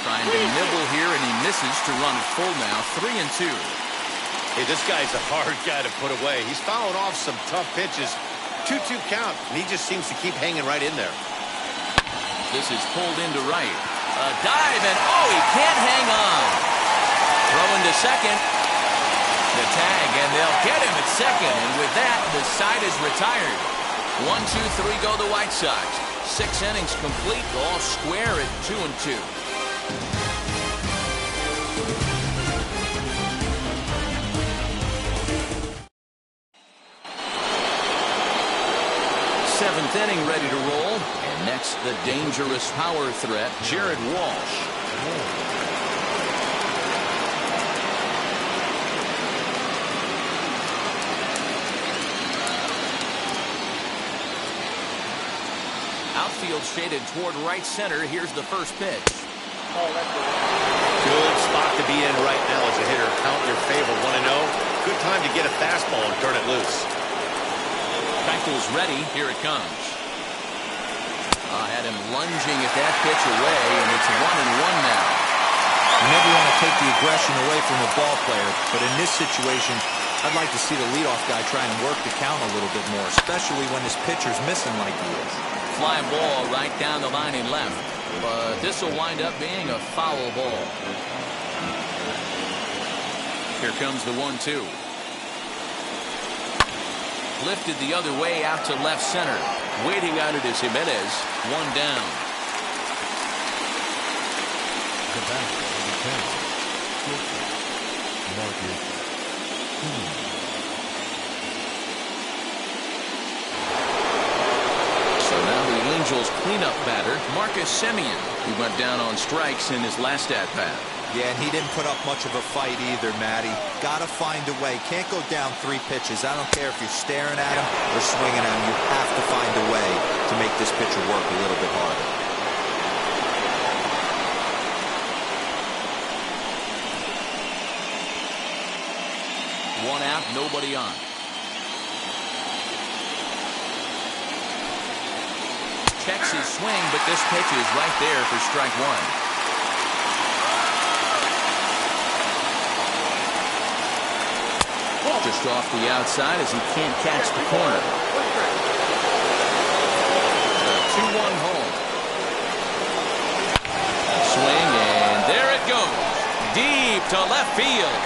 Trying to nibble here, and he misses to run it full now. 3-2. Hey, this guy's a hard guy to put away. He's fouling off some tough pitches. 2-2 count, and he just seems to keep hanging right in there. This is pulled into right. A dive, and oh, he can't hang on. Throwing to second. The tag, and they'll get him at second. And with that, the side is retired. 1-2-3 go the White Sox. 6 innings complete, all square at 2-2. Seventh inning ready to roll. And next, the dangerous power threat, Jared Walsh. Outfield shaded toward right center. Here's the first pitch. Good spot to be in right now as a hitter. Count your favor, 1-0. Good time to get a fastball and turn it loose. Keuchel's ready. Here it comes. Had him lunging at that pitch away, and it's 1-1 now. You never want to take the aggression away from a ball player, but in this situation, I'd like to see the leadoff guy try and work the count a little bit more, especially when his pitcher's missing like he is. Fly ball right down the line and left, but this will wind up being a foul ball. Here comes the 1-2. Lifted the other way out to left center. Waiting on it is Jimenez. 1 down. The batter, number 10, Marcus. So now the Angels cleanup batter, Marcus Semien, who went down on strikes in his last at-bat. Yeah, and he didn't put up much of a fight either, Matty. Gotta find a way. Can't go down 3 pitches. I don't care if you're staring at him or swinging at him. You have to find a way to make this pitcher work a little bit harder. One out, nobody on. Checks his swing, but this pitch is right there for strike 1. Just off the outside as he can't catch the corner. A 2-1 home. Swing, and there it goes. Deep to left field.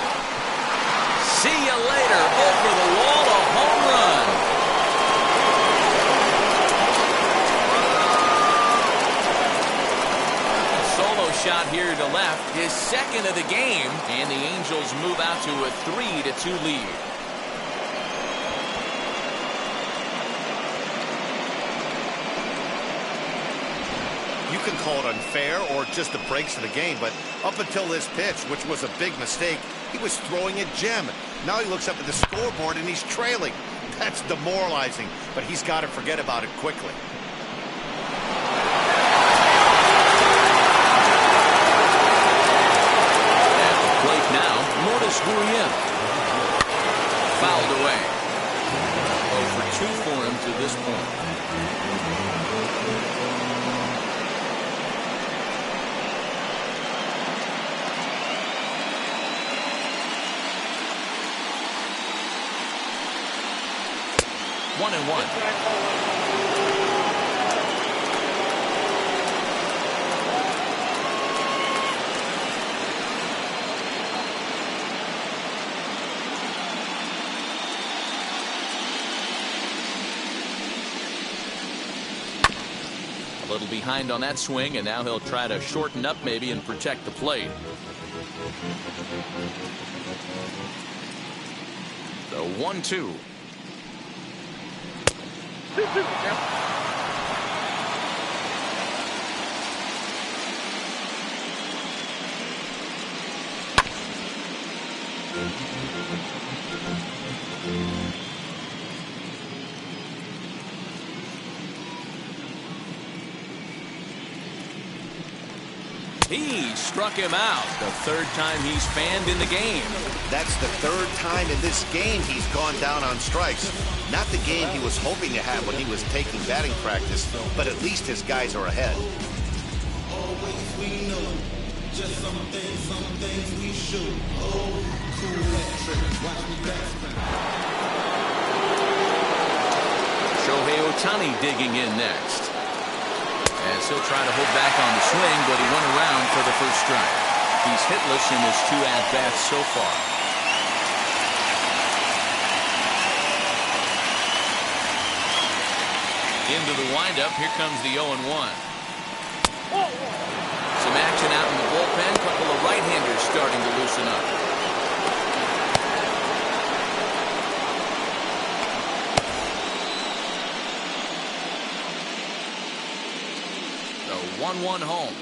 See you later. Over the wall, a home run. Solo shot here to left, his second of the game, and the Angels move out to a 3-2 lead. You can call it unfair or just the breaks of the game, but up until this pitch, which was a big mistake, he was throwing a gem. Now he looks up at the scoreboard and he's trailing. That's demoralizing, but he's got to forget about it quickly. 1-1. A little behind on that swing, and now he'll try to shorten up maybe and protect the plate. The 1-2. He struck him out. The third time he's fanned in the game. That's the third time in this game he's gone down on strikes. Not the game he was hoping to have when he was taking batting practice, but at least his guys are ahead. Always we know, just some things we should. Oh, cool that trick. Watch me back. Shohei Ohtani digging in next. As he'll try to hold back on the swing, but he went around for the first strike. He's hitless in his 2 at-bats so far. Into the windup, here comes the 0-1. Some action out in the bullpen. Couple of right-handers starting to loosen up. The 1-1 home.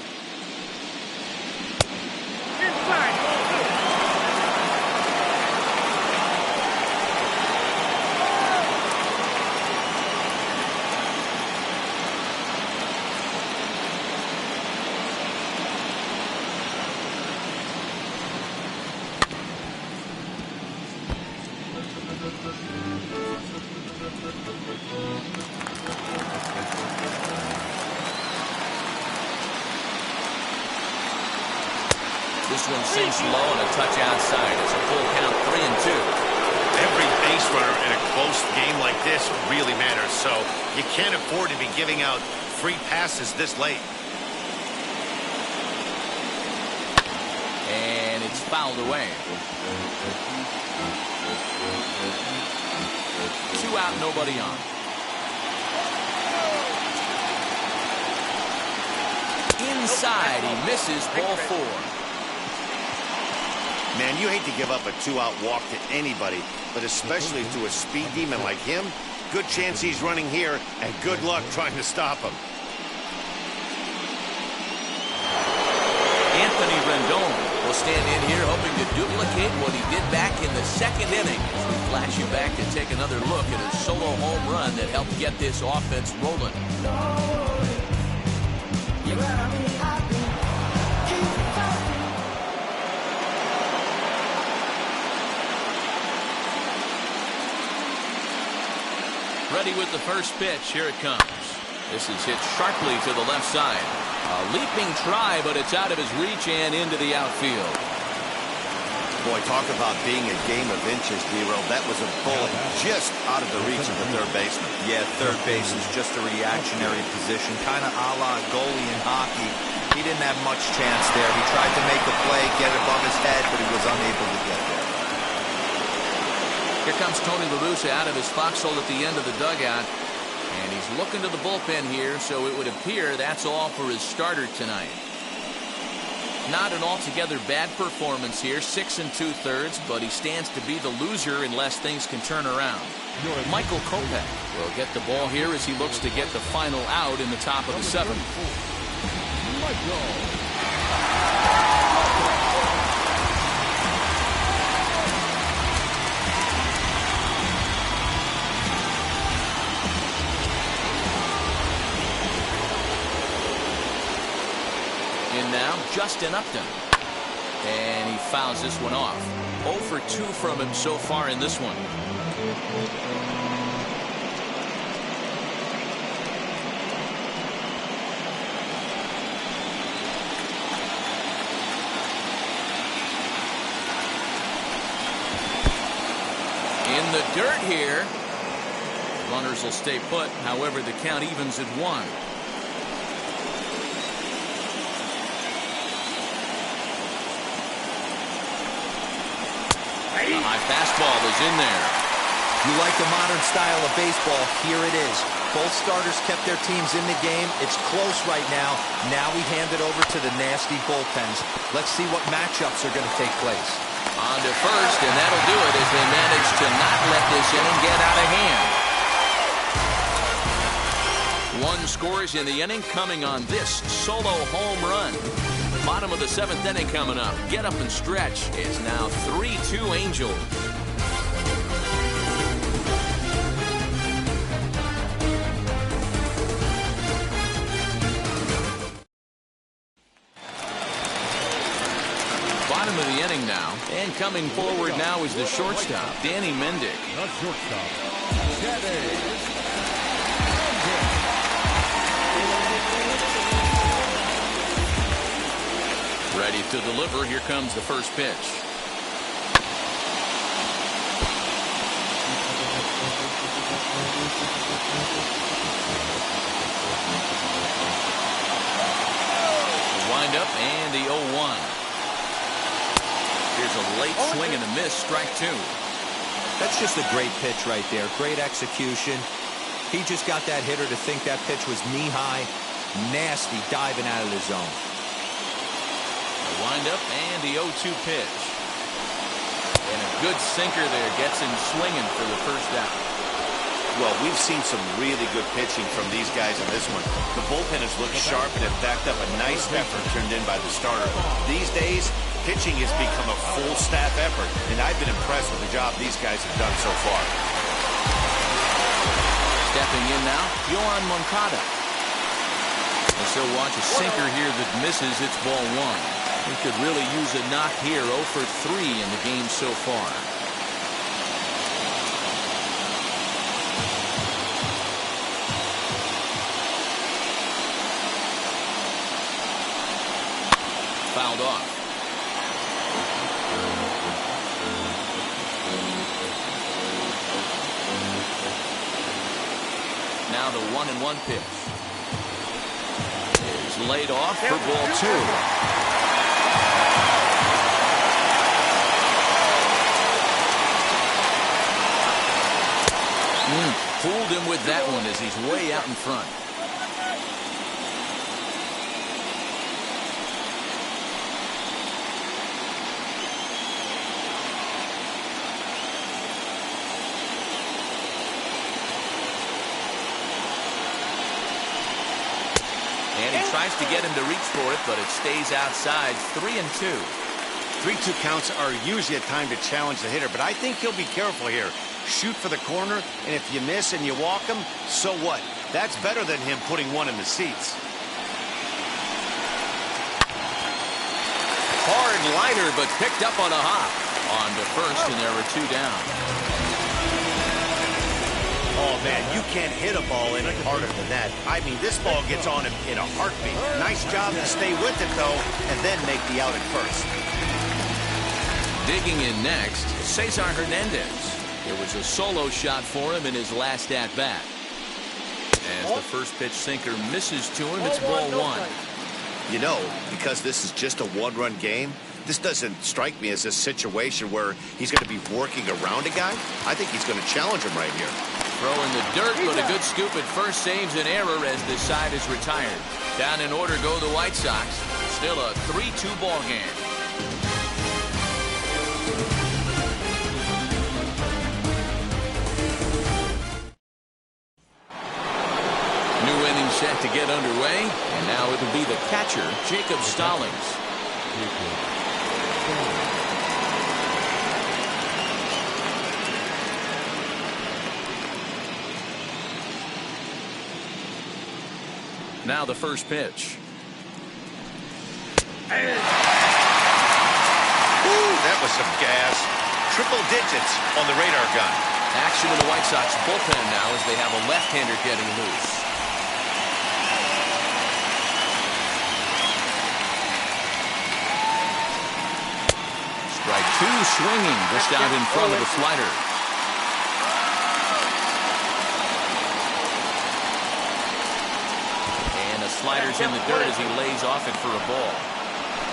This one sinks low and a touch outside. It's a full count, 3-2. Every base runner in a close game like this really matters, so you can't afford to be giving out free passes this late. And it's fouled away. 2 out, nobody on. Inside, he misses, ball 4. Man, you hate to give up a 2-out walk to anybody, but especially to a speed demon like him. Good chance he's running here, and good luck trying to stop him. Anthony Rendon will stand in here hoping to duplicate what he did back in the 2nd inning. As we flash you back to take another look at his solo home run that helped get this offense rolling. Ready with the first pitch. Here it comes. This is hit sharply to the left side. A leaping try, but it's out of his reach and into the outfield. Boy, talk about being a game of inches, D-Roll. That was a bullet just out of the reach of the third baseman. Yeah, third base is just a reactionary position, kind of a la goalie in hockey. He didn't have much chance there. He tried to make a play, get above his head, but he was unable to get there. Here comes Tony La Russa out of his foxhole at the end of the dugout. And he's looking to the bullpen here, so it would appear that's all for his starter tonight. Not an altogether bad performance here, 6 2/3, but he stands to be the loser unless things can turn around. Michael Kopech will get the ball here as he looks to get the final out in the top of the 7th. In now, Justin Upton. And he fouls this one off. 0 for 2 from him so far in this one. In the dirt here. Runners will stay put. However, the count evens at 1. The high fastball is in there. You like the modern style of baseball, here it is. Both starters kept their teams in the game. It's close right now. Now we hand it over to the nasty bullpens. Let's see what matchups are going to take place. On to first, and that'll do it as they manage to not let this inning get out of hand. 1 scores in the inning, coming on this solo home run. Bottom of the 7th inning coming up. Get up and stretch. It's now 3-2 Angels. Bottom of the inning now. And coming forward now is the shortstop, Danny Mendick. The shortstop, Danny. Ready to deliver. Here comes the first pitch. The windup and the 0-1. Here's a late swing and a miss. Strike 2. That's just a great pitch right there. Great execution. He just got that hitter to think that pitch was knee-high. Nasty diving out of the zone. Wind up and the 0-2 pitch. And a good sinker there gets him swinging for the first out. Well, we've seen some really good pitching from these guys in this one. The bullpen has looked sharp and have backed up a nice effort turned in by the starter. These days, pitching has become a full staff effort, and I've been impressed with the job these guys have done so far. Stepping in now, Yohan Moncada. And so watch a sinker here that misses. It's ball 1. He could really use a knock here. 0 for 3 in the game so far. Fouled off. Now the 1-1 pitch is laid off for ball 2. Fooled him with that one as he's way out in front. And he tries to get him to reach for it, but it stays outside. 3-2. 3-2 counts are usually a time to challenge the hitter, but I think he'll be careful here. Shoot for the corner, and if you miss and you walk him, so what? That's better than him putting one in the seats. Hard liner, but picked up on a hop. On to first, and there are 2 down. Oh, man, you can't hit a ball any harder than that. I mean, this ball gets on him in a heartbeat. Nice job to stay with it, though, and then make the out at first. Digging in next, Cesar Hernandez. It was a solo shot for him in his last at-bat. As the first pitch sinker misses to him, it's ball 1. You know, because this is just a one-run game, this doesn't strike me as a situation where he's going to be working around a guy. I think he's going to challenge him right here. Throw in the dirt, but a good scoop at first saves an error as this side is retired. Down in order go the White Sox. Still a 3-2 ball game. Set to get underway, and now it'll be the catcher, Jacob Stallings. Now the first pitch. Ooh, that was some gas. Triple digits on the radar gun. Action in the White Sox bullpen now as they have a left-hander getting loose. Strike 2 swinging just out in front of the slider. slider's in the dirt as he lays off it for a ball.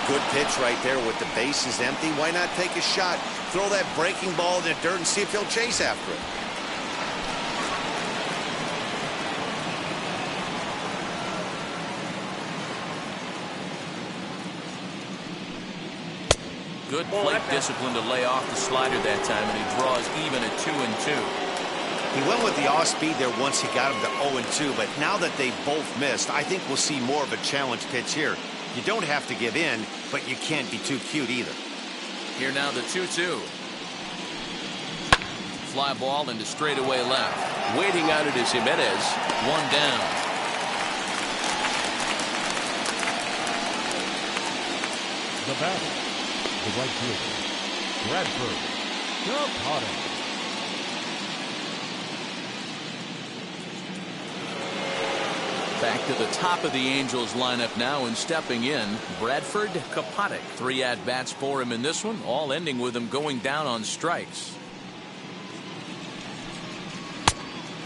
Good pitch right there with the bases empty. Why not take a shot? Throw that breaking ball in the dirt and see if he'll chase after it. Good plate discipline to lay off the slider that time, and he draws even at 2-2. He went with the off speed there once he got him to 0-2, but now that they've both missed, I think we'll see more of a challenge pitch here. You don't have to give in, but you can't be too cute either. Here now the 2-2. Fly ball into straightaway left. Waiting on it is Jimenez. One down. The batter, the right fielder, Bradford. Caught him. Back to the top of the Angels lineup now, and stepping in, Bradford Kapatic. 3 at-bats for him in this one, all ending with him going down on strikes.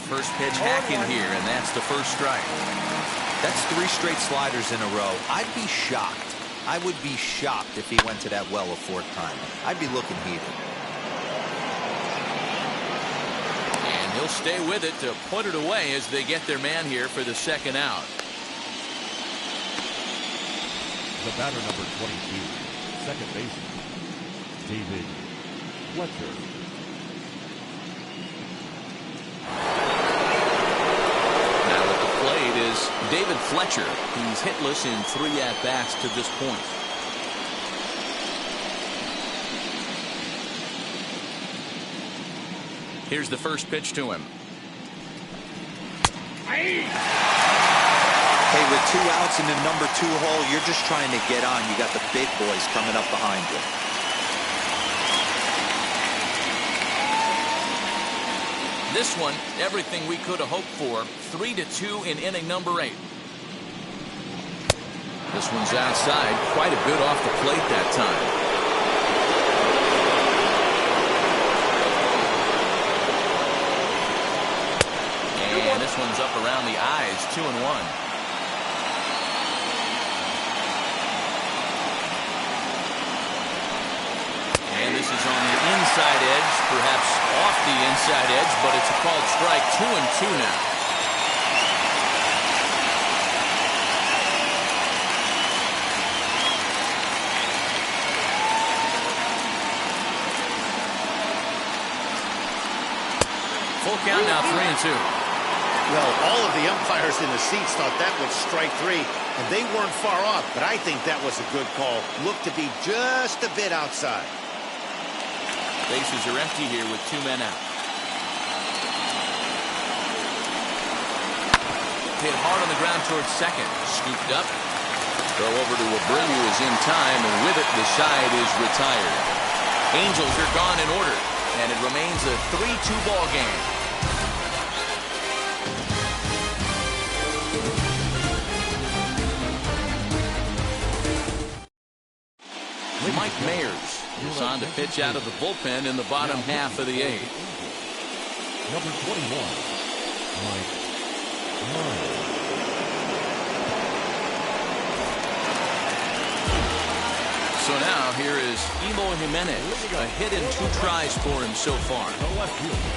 First pitch hacking here, and that's the first strike. That's 3 straight sliders in a row. I'd be shocked. I would be shocked if he went to that well a 4th time. I'd be looking heated. And he'll stay with it to put it away as they get their man here for the 2nd out. The batter, number 22, second baseman, David Fletcher. Now at the plate is David Fletcher. He's hitless in 3 at-bats to this point. Here's the first pitch to him. Hey, with 2 outs in the number 2 hole, you're just trying to get on. You got the big boys coming up behind you. This one, everything we could have hoped for. 3-2 in inning number 8. This one's outside. Quite a bit off the plate that time. And this one's up around the eyes. 2-1. And this is on the inside edge, perhaps off the inside edge, but it's a called strike. 2-2 now. Full count now, 3-2. Well, all of the umpires in the seats thought that was strike 3, and they weren't far off, but I think that was a good call. Looked to be just a bit outside. Bases are empty here with 2 men out. Hit hard on the ground towards second. Scooped up. Throw over to Abreu is in time, and with it, the side is retired. Angels are gone in order, and it remains a 3-2 ball game. Mike Mayers is on to pitch out of the bullpen in the bottom half of the 8th. Number 21, Mike Myers. So now here is Emo Jimenez. A hit in 2 tries for him so far. The left fielder.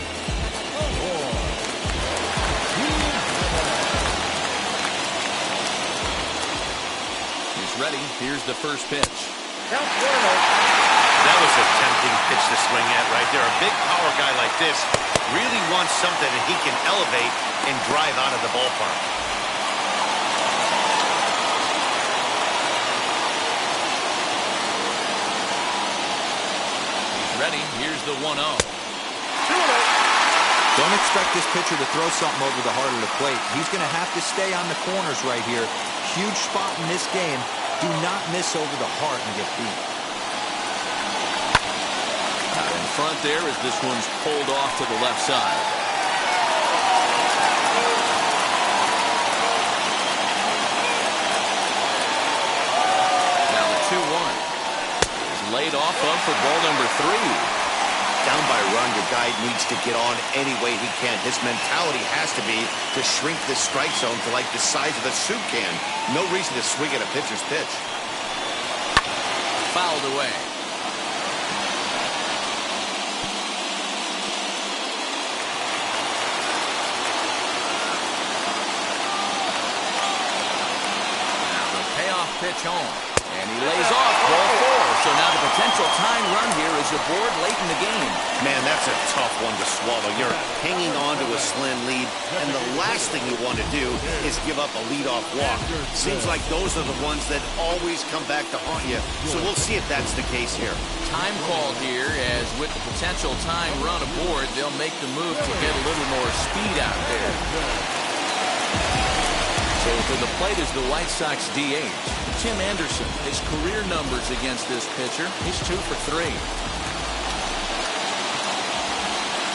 He's ready. Here's the first pitch. That was a tempting pitch to swing at right there. A big power guy like this really wants something that he can elevate and drive out of the ballpark. He's ready. Here's the 1-0. Don't expect this pitcher to throw something over the heart of the plate. He's going to have to stay on the corners right here. Huge spot in this game. Do not miss over the heart and get beat. Out in front there as this one's pulled off to the left side. Now the 2-1 is laid off of for ball number 3. Down by a run, your guy needs to get on any way he can. His mentality has to be to shrink this strike zone to like the size of a soup can. No reason to swing at a pitcher's pitch. Fouled away. Now the payoff pitch home. And he lays off ball 4. So now the potential tying run here is aboard late in the game. Man, that's a tough one to swallow. You're hanging on to a slim lead, and the last thing you want to do is give up a leadoff walk. Seems like those are the ones that always come back to haunt you. So we'll see if that's the case here. Time called here, as with the potential tying run aboard, they'll make the move to get a little more speed out there. So to the plate is the White Sox DH, Tim Anderson. His career numbers against this pitcher, he's 2 for 3.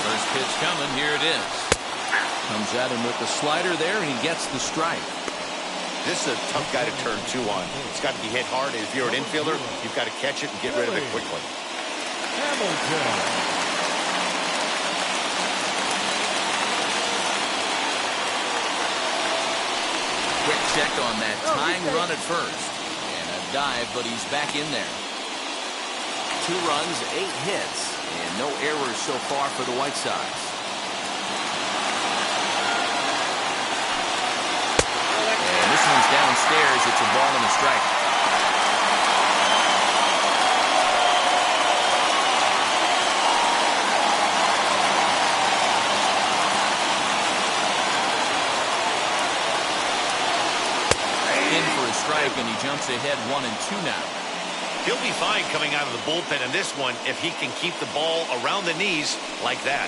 First pitch coming, here it is. Comes at him with the slider there, and he gets the strike. This is a tough guy to turn 2 on. It's got to be hit hard, and if you're an infielder, you've got to catch it and get rid of it quickly. Hamilton. Quick check on that tying run at first. And a dive, but he's back in there. 2 runs, 8 hits, and no errors so far for the White Sox. And this one's downstairs. It's a ball and a strike. Strike, and he jumps ahead 1-2 now. He'll be fine coming out of the bullpen in this one if he can keep the ball around the knees like that.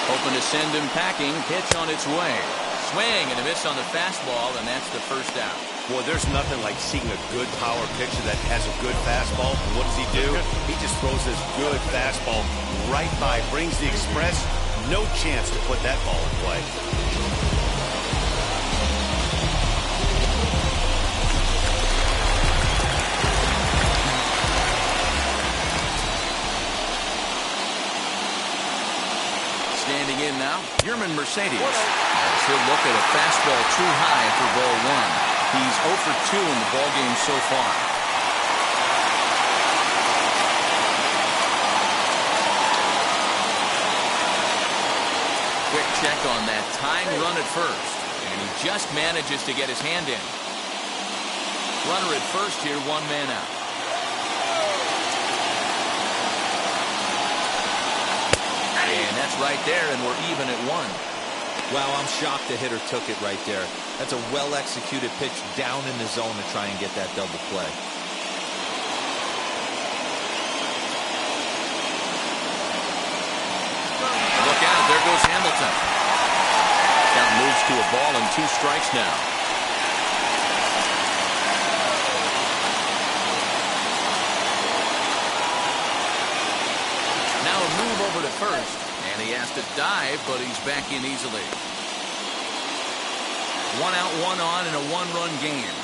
Hoping to send him packing. Pitch on its way. Swing and a miss on the fastball, and that's the first out. Boy, there's nothing like seeing a good power pitcher that has a good fastball. And what does he do? He just throws this good fastball right by, brings the express. No chance to put that ball in play. Standing in now, Yerman Mercedes. He'll look at a fastball too high for ball 1. He's 0 for 2 in the ballgame so far. Quick check on that tying run at first, and he just manages to get his hand in. Runner at first here, 1 man out. And that's right there, and we're even at 1. Wow, I'm shocked the hitter took it right there. That's a well-executed pitch down in the zone to try and get that double play. Look out, there goes Hamilton. Count moves to a ball and 2 strikes now. Now a move over to first, and he has to dive, but he's back in easily. 1 out, 1 on in a 1-run game.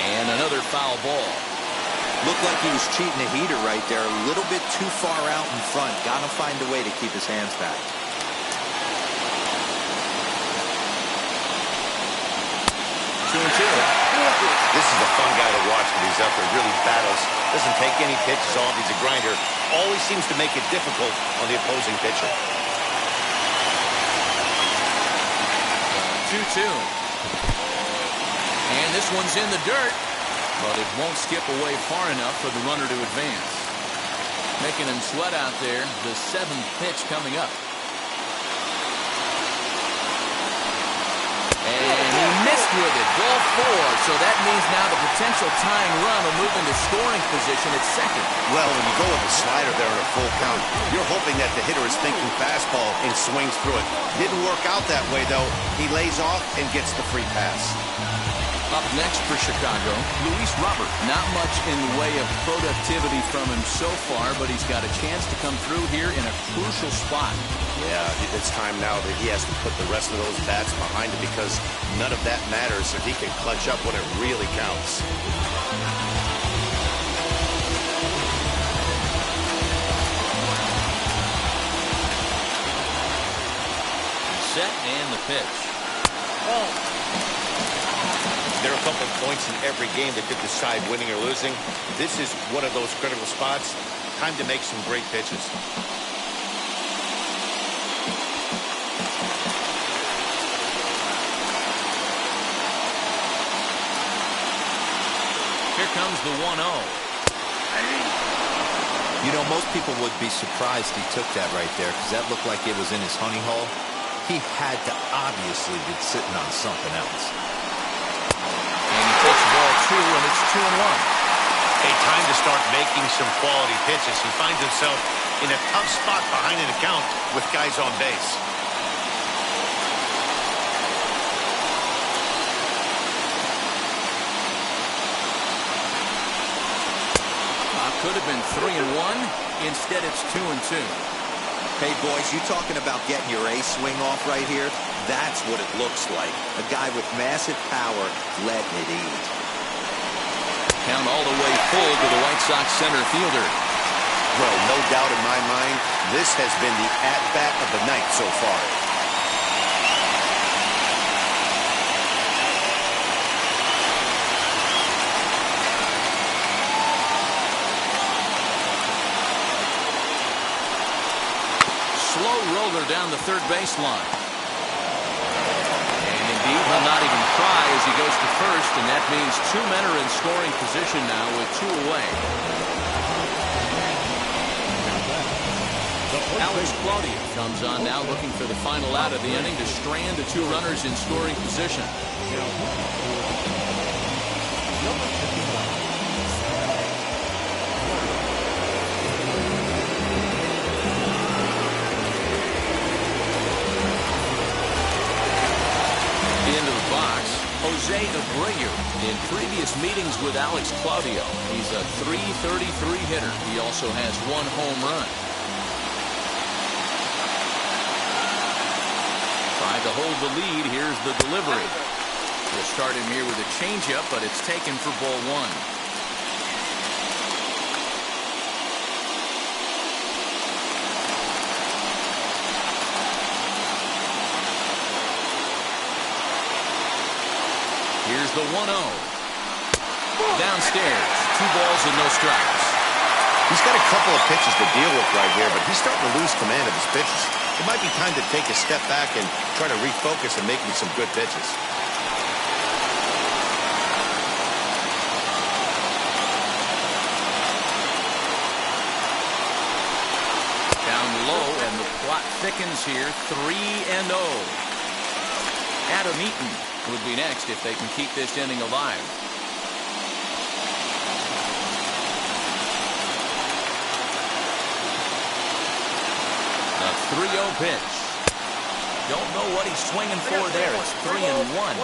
And another foul ball. Looked like he was cheating a heater right there. A little bit too far out in front. Got to find a way to keep his hands back. 2-2. This is a fun guy to watch when he's up there. Really battles. Doesn't take any pitches off. He's a grinder. Always seems to make it difficult on the opposing pitcher. 2-2. And this one's in the dirt, but it won't skip away far enough for the runner to advance. Making him sweat out there, the 7th pitch coming up. And he missed with it, ball 4, so that means now the potential tying run will move into scoring position at second. Well, when you go with the slider there at a full count, you're hoping that the hitter is thinking fastball and swings through it. Didn't work out that way, though. He lays off and gets the free pass. Up next for Chicago, Luis Robert. Not much in the way of productivity from him so far, but he's got a chance to come through here in a crucial spot. Yeah, it's time now that he has to put the rest of those bats behind him, because none of that matters if he can clutch up when it really counts. Set and the pitch. There are a couple of points in every game that could decide winning or losing. This is one of those critical spots. Time to make some great pitches. Here comes the 1-0. You know, most people would be surprised he took that right there, because that looked like it was in his honey hole. He had to obviously be sitting on something else. And he takes ball 2, and it's 2-1. Hey, time to start making some quality pitches. He finds himself in a tough spot behind an account with guys on base. Could have been 3-1. Instead, it's 2-2. Hey, boys, you talking about getting your A swing off right here? That's what it looks like. A guy with massive power letting it eat. Count all the way full to the White Sox center fielder. Well, no doubt in my mind, this has been the at-bat of the night so far. Slow roller down the third baseline. And indeed, he'll not even try as he goes to first, and that means 2 men are in scoring position now with 2 away. Alex Claudio comes on now, looking for the final out of the inning to strand the 2 runners in scoring position. Into the box, Jose Abreu. In previous meetings with Alex Claudio, he's a .333 hitter. He also has 1 home run. Tried to hold the lead. Here's the delivery. We'll start him here with a changeup, but it's taken for ball 1. Here's the 1-0. Downstairs, 2 balls and no strikes. He's got a couple of pitches to deal with right here, but he's starting to lose command of his pitches. It might be time to take a step back and try to refocus and making some good pitches. Down low, and the plot thickens here. 3-0. Adam Eaton would be next if they can keep this inning alive. A 3-0 pitch. Don't know what he's swinging for there. It's 3-1.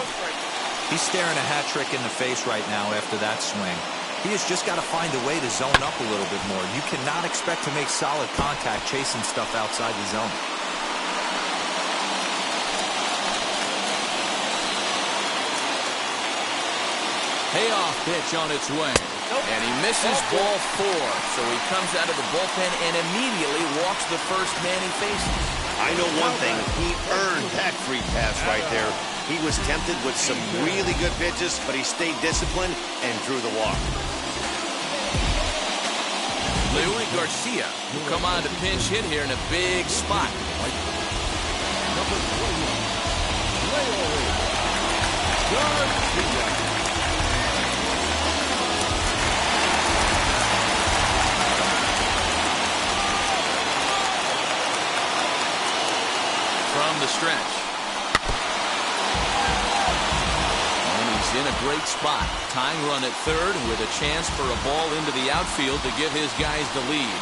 He's staring a hat trick in the face right now after that swing. He has just got to find a way to zone up a little bit more. You cannot expect to make solid contact chasing stuff outside the zone. Payoff pitch on its way. And he misses ball 4. So he comes out of the bullpen and immediately walks the first man he faces. I know one thing. He earned that free pass right there. He was tempted with some really good pitches, but he stayed disciplined and drew the walk. Louis Garcia will come on to pinch hit here in a big spot. Number 21, Garcia. From the stretch. And he's in a great spot. Tying run at third with a chance for a ball into the outfield to give his guys the lead.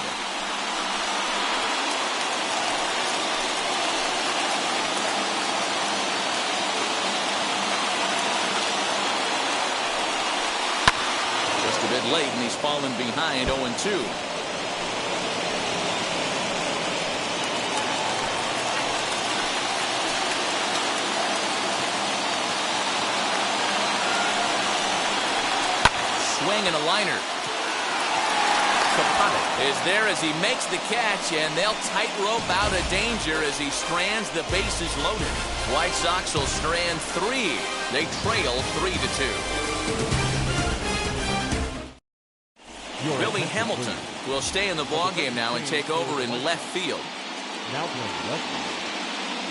fallen behind 0-2. Swing and a liner. Is there as he makes the catch, and they'll tightrope out of danger as he strands the bases loaded. White Sox will strand 3. They trail 3-2. Billy Hamilton will stay in the ballgame now and take over in left field. Now playing left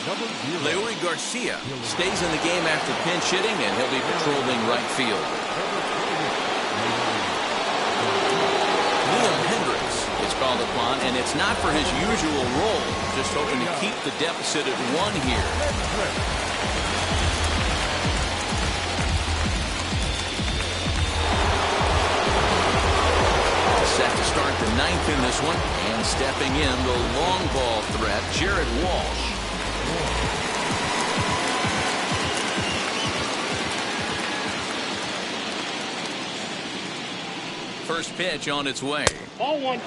field. Leury Garcia stays in the game after pinch hitting, and he'll be patrolling right field. Is called upon, and it's not for his usual role, just hoping to keep the deficit at 1 here. Set to start the 9th in this one, and stepping in the long ball threat, Jared Walsh. First pitch on its way. Ball 1.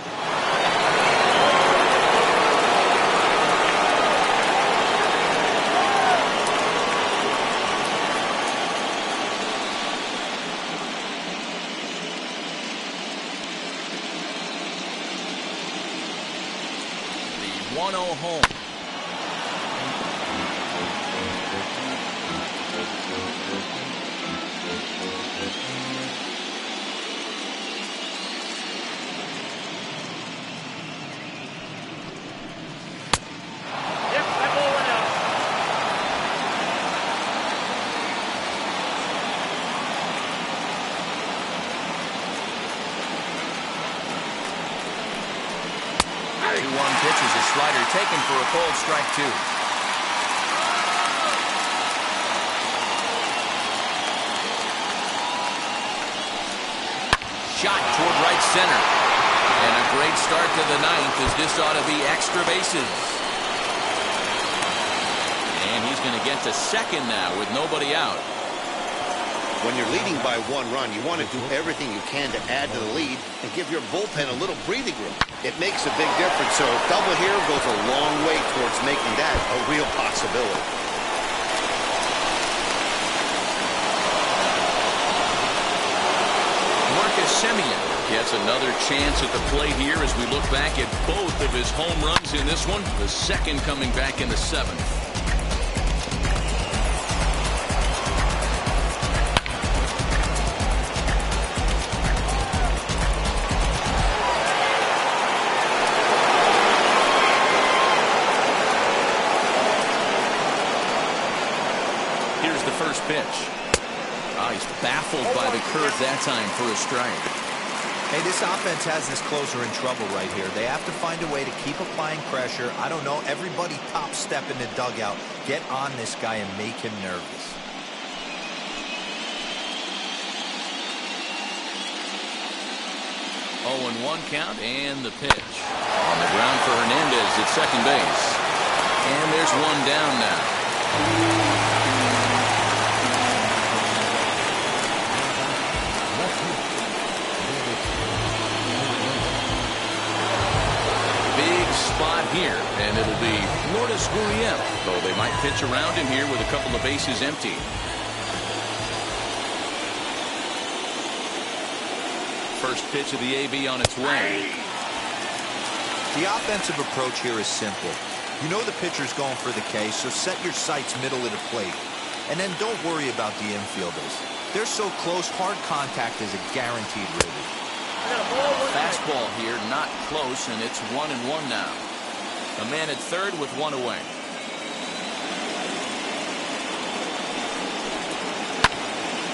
The 1-0 home. Slider taken for a cold strike 2. Shot toward right center. And a great start to the 9th, as this ought to be extra bases. And he's going to get to second now with nobody out. When you're leading by 1 run, you want to do everything you can to add to the lead and give your bullpen a little breathing room. It makes a big difference, so a double here goes a long way towards making that a real possibility. Marcus Semien gets another chance at the plate here as we look back at both of his home runs in this one, the second coming back in the 7th. Pitch. He's baffled by the curve that time for a strike. Hey, this offense has this closer in trouble right here. They have to find a way to keep applying pressure. I don't know, everybody top step in the dugout. Get on this guy and make him nervous. Oh, and 1 count, and the pitch. On the ground for Hernandez at second base. And there's 1 down now. Spot here, and it'll be Lourdes Gurriel, though they might pitch around him here with a couple of bases empty. First pitch of the AB on its way. The offensive approach here is simple. You know the pitcher's going for the K, so set your sights middle of the plate. And then don't worry about the infielders. They're so close, hard contact is a guaranteed ribby. Fastball here, not close, and it's 1-1 now. A man at third with 1 away.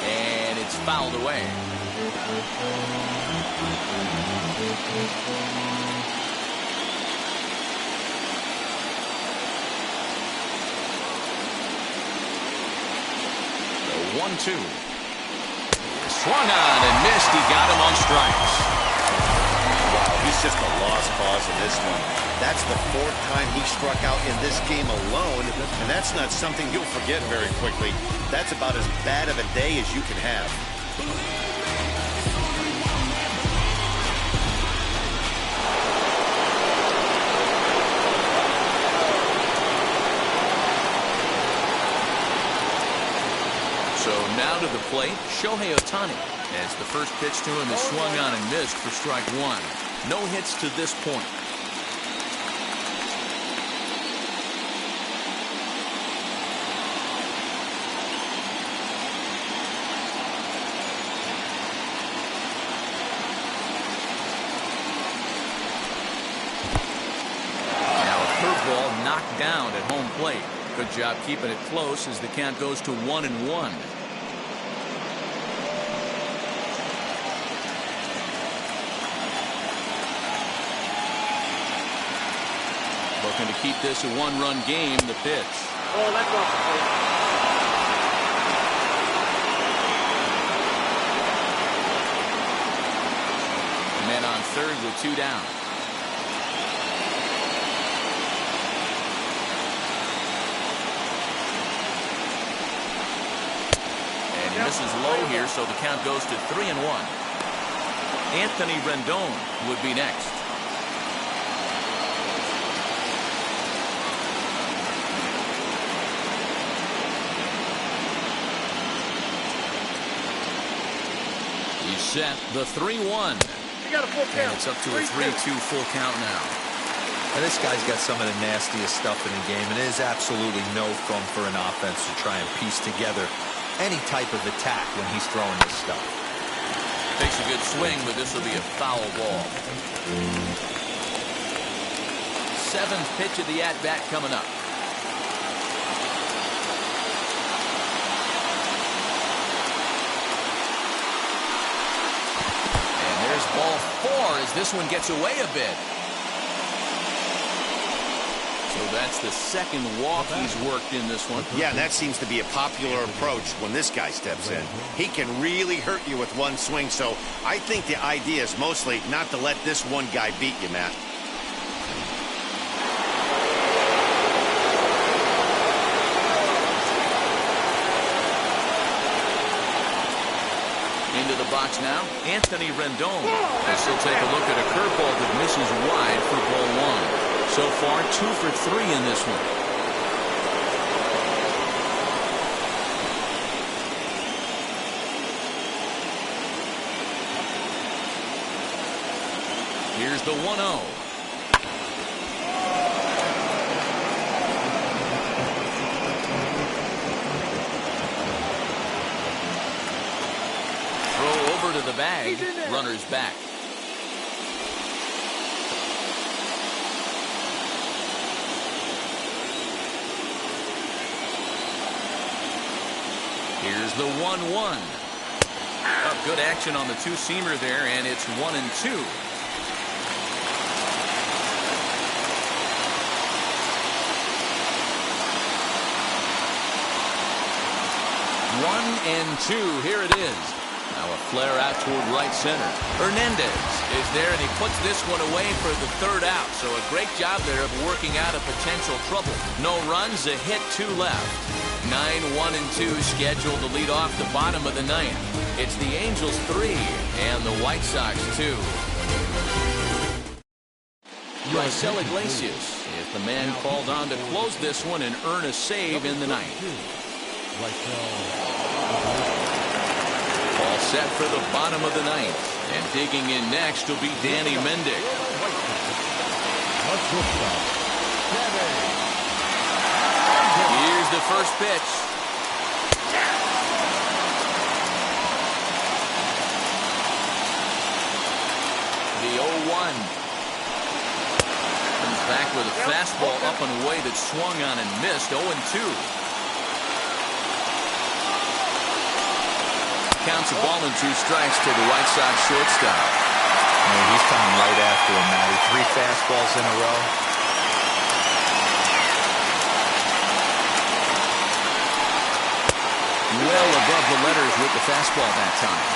And it's fouled away. The 1-2. Swung on and missed. He got him on strikes. Wow, he's just a lost cause in this one. That's the 4th time he struck out in this game alone, and that's not something you'll forget very quickly. That's about as bad of a day as you can have. Now to the plate, Shohei Ohtani. As the first pitch to him is swung on and missed for strike one. No hits to this point. Knocked down at home plate. Good job keeping it close as the count goes to 1-1. Looking to keep this a one-run game. The pitch. Oh, that's off the plate. Men on third with two down. Misses low here, so the count goes to 3-1. Anthony Rendon would be next. He's set. The 3-1. You got a full count. And it's up to a 3-2 full count now. And this guy's got some of the nastiest stuff in the game, and it is absolutely no fun for an offense to try and piece together any type of attack when he's throwing this stuff. Takes a good swing, but this will be a foul ball. Seventh pitch of the at-bat coming up. And there's ball four as this one gets away a bit. So that's the second walk he's worked in this one. Yeah, that seems to be a popular approach when this guy steps in. He can really hurt you with one swing, so I think the idea is mostly not to let this one guy beat you, Matt. Into the box now, Anthony Rendon. As he'll take a look at a curveball that misses wide for ball one. So far, 2 for 3 in this one. Here's the 1-0. Throw over to the bag. Runners back. Here's the 1-1. Oh, good action on the two-seamer there, and it's 1-2. 1-2. Here it is. Now a flare out toward right center. Hernandez is there, and he puts this one away for the third out. So a great job there of working out a potential trouble. No runs, a hit, 2 left. 9-1-2 scheduled to lead off the bottom of the ninth. It's the Angels 3 and the White Sox 2. Raisel Iglesias is the man called on to close this one and earn a save in the ninth. All set for the bottom of the ninth. And digging in next will be Danny Mendick. Here's the first pitch. The 0-1. Comes back with a fastball up and away that swung on and missed. 0-2. Counts a ball and 2 strikes to the White Sox shortstop. He's coming right after him, Matty. 3 fastballs in a row. Well above the letters with the fastball that time.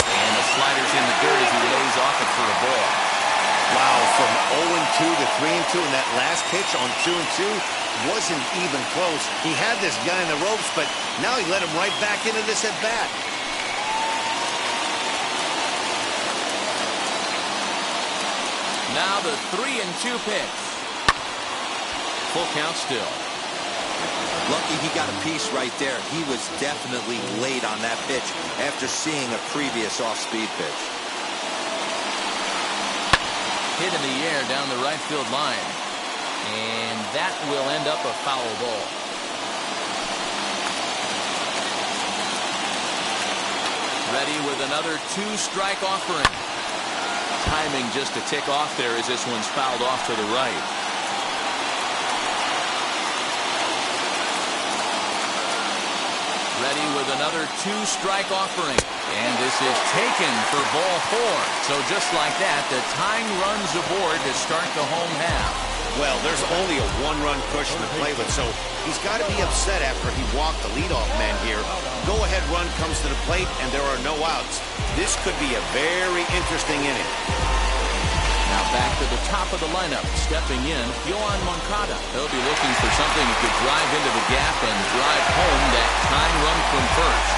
And the slider's in the dirt as he lays off it for a ball. Wow, from 0-2 to 3-2, and that last pitch on 2-2 wasn't even close. He had this guy in the ropes, but now he let him right back into this at bat. Now the 3-2 pitch. full count still. Lucky he got a piece right there. He was definitely late on that pitch after seeing a previous off-speed pitch. Hit in the air down the right field line. And that will end up a foul ball. Ready with another two-strike offering. Timing just a tick off there as this one's fouled off to the right. Ready with another two-strike offering. And this is taken for ball 4. So just like that, the tying runs aboard to start the home half. Well, there's only a one-run cushion to play with, so he's got to be upset after he walked the leadoff man here. Go-ahead run comes to the plate, and there are no outs. This could be a very interesting inning. Now back to the top of the lineup. Stepping in, Yohan Moncada. He'll be looking for something that could drive into the gap and drive home that tying run from first.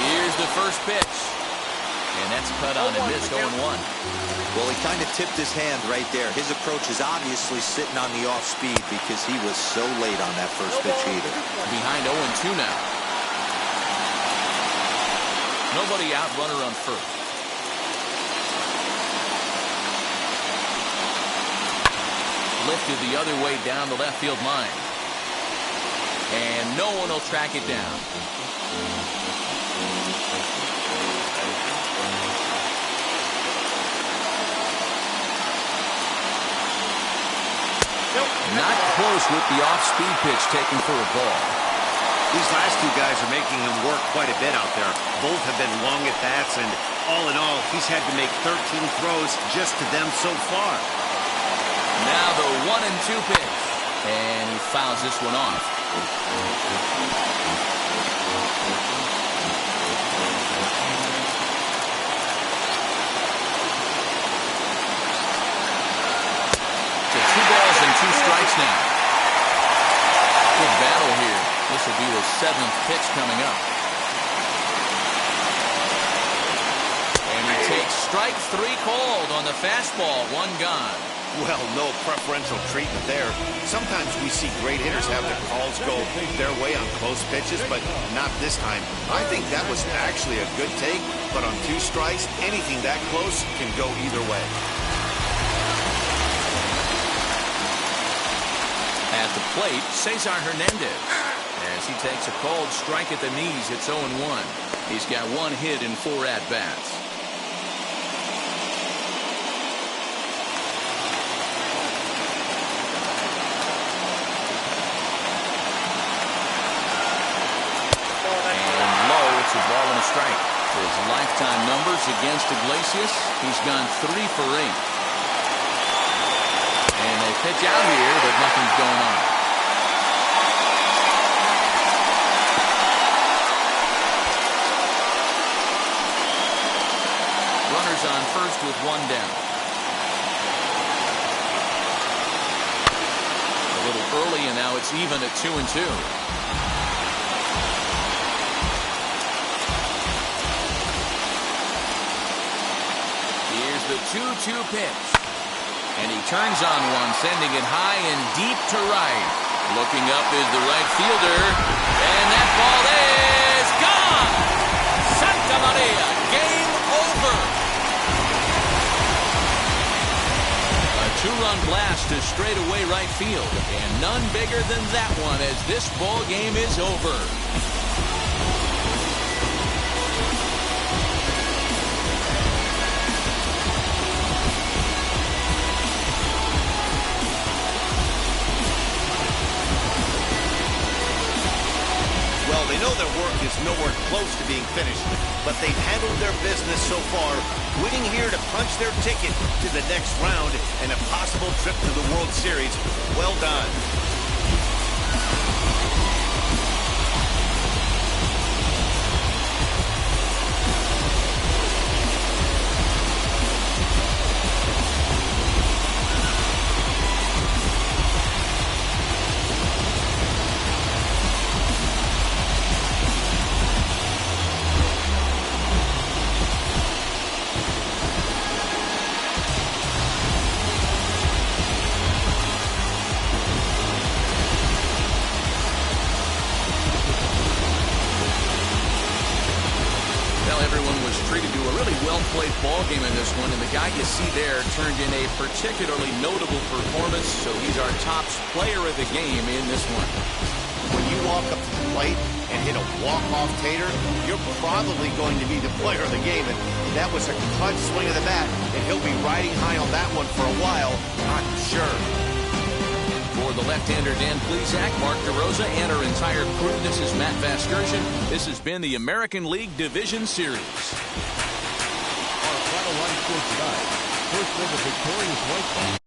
Here's the first pitch. And that's cut on and missed 0-1. Well, he kind of tipped his hand right there. His approach is obviously sitting on the off speed because he was so late on that first pitch either. Behind 0-2 now. Nobody out, runner on first. Lifted the other way down the left field line. And no one will track it down. Not close with the off-speed pitch taken for a ball. These last two guys are making him work quite a bit out there. Both have been long at bats, and all in all, he's had to make 13 throws just to them so far. Now the 1-2 pitch. And he fouls this one off. Two strikes now. Good battle here. This will be the 7th pitch coming up. And he takes strike 3 called on the fastball. 1 gone. Well, no preferential treatment there. Sometimes we see great hitters have their calls go their way on close pitches, but not this time. I think that was actually a good take, but on 2 strikes, anything that close can go either way. At the plate, Cesar Hernandez. As he takes a called strike at the knees, it's 0-1. He's got 1 hit in 4 at-bats. And low, it's a ball and a strike. His lifetime numbers against Iglesias, he's gone 3 for 8. And they pitch out here, but nothing's going on. Runners on first with 1 down. A little early, and now it's even at 2-2. Here's the 2-2 pitch. And he turns on one, sending it high and deep to right. Looking up is the right fielder. And that ball is gone! Santa Maria, game over! A 2-run blast to straightaway right field. And none bigger than that one as this ball game is over. They know their work is nowhere close to being finished, but they've handled their business so far, winning here to punch their ticket to the next round and a possible trip to the World Series. Well done. well-played ball game in this one, and the guy you see there turned in a particularly notable performance, so he's our top player of the game in this one. When you walk up to the plate and hit a walk-off tater, you're probably going to be the player of the game, and that was a clutch swing of the bat, and he'll be riding high on that one for a while, I'm sure. For the left-hander Dan Plesac, Mark DeRosa, and our entire crew, this is Matt Vasgersian. This has been the American League Division Series. Our final line score tonight. First of the victorious White Sox.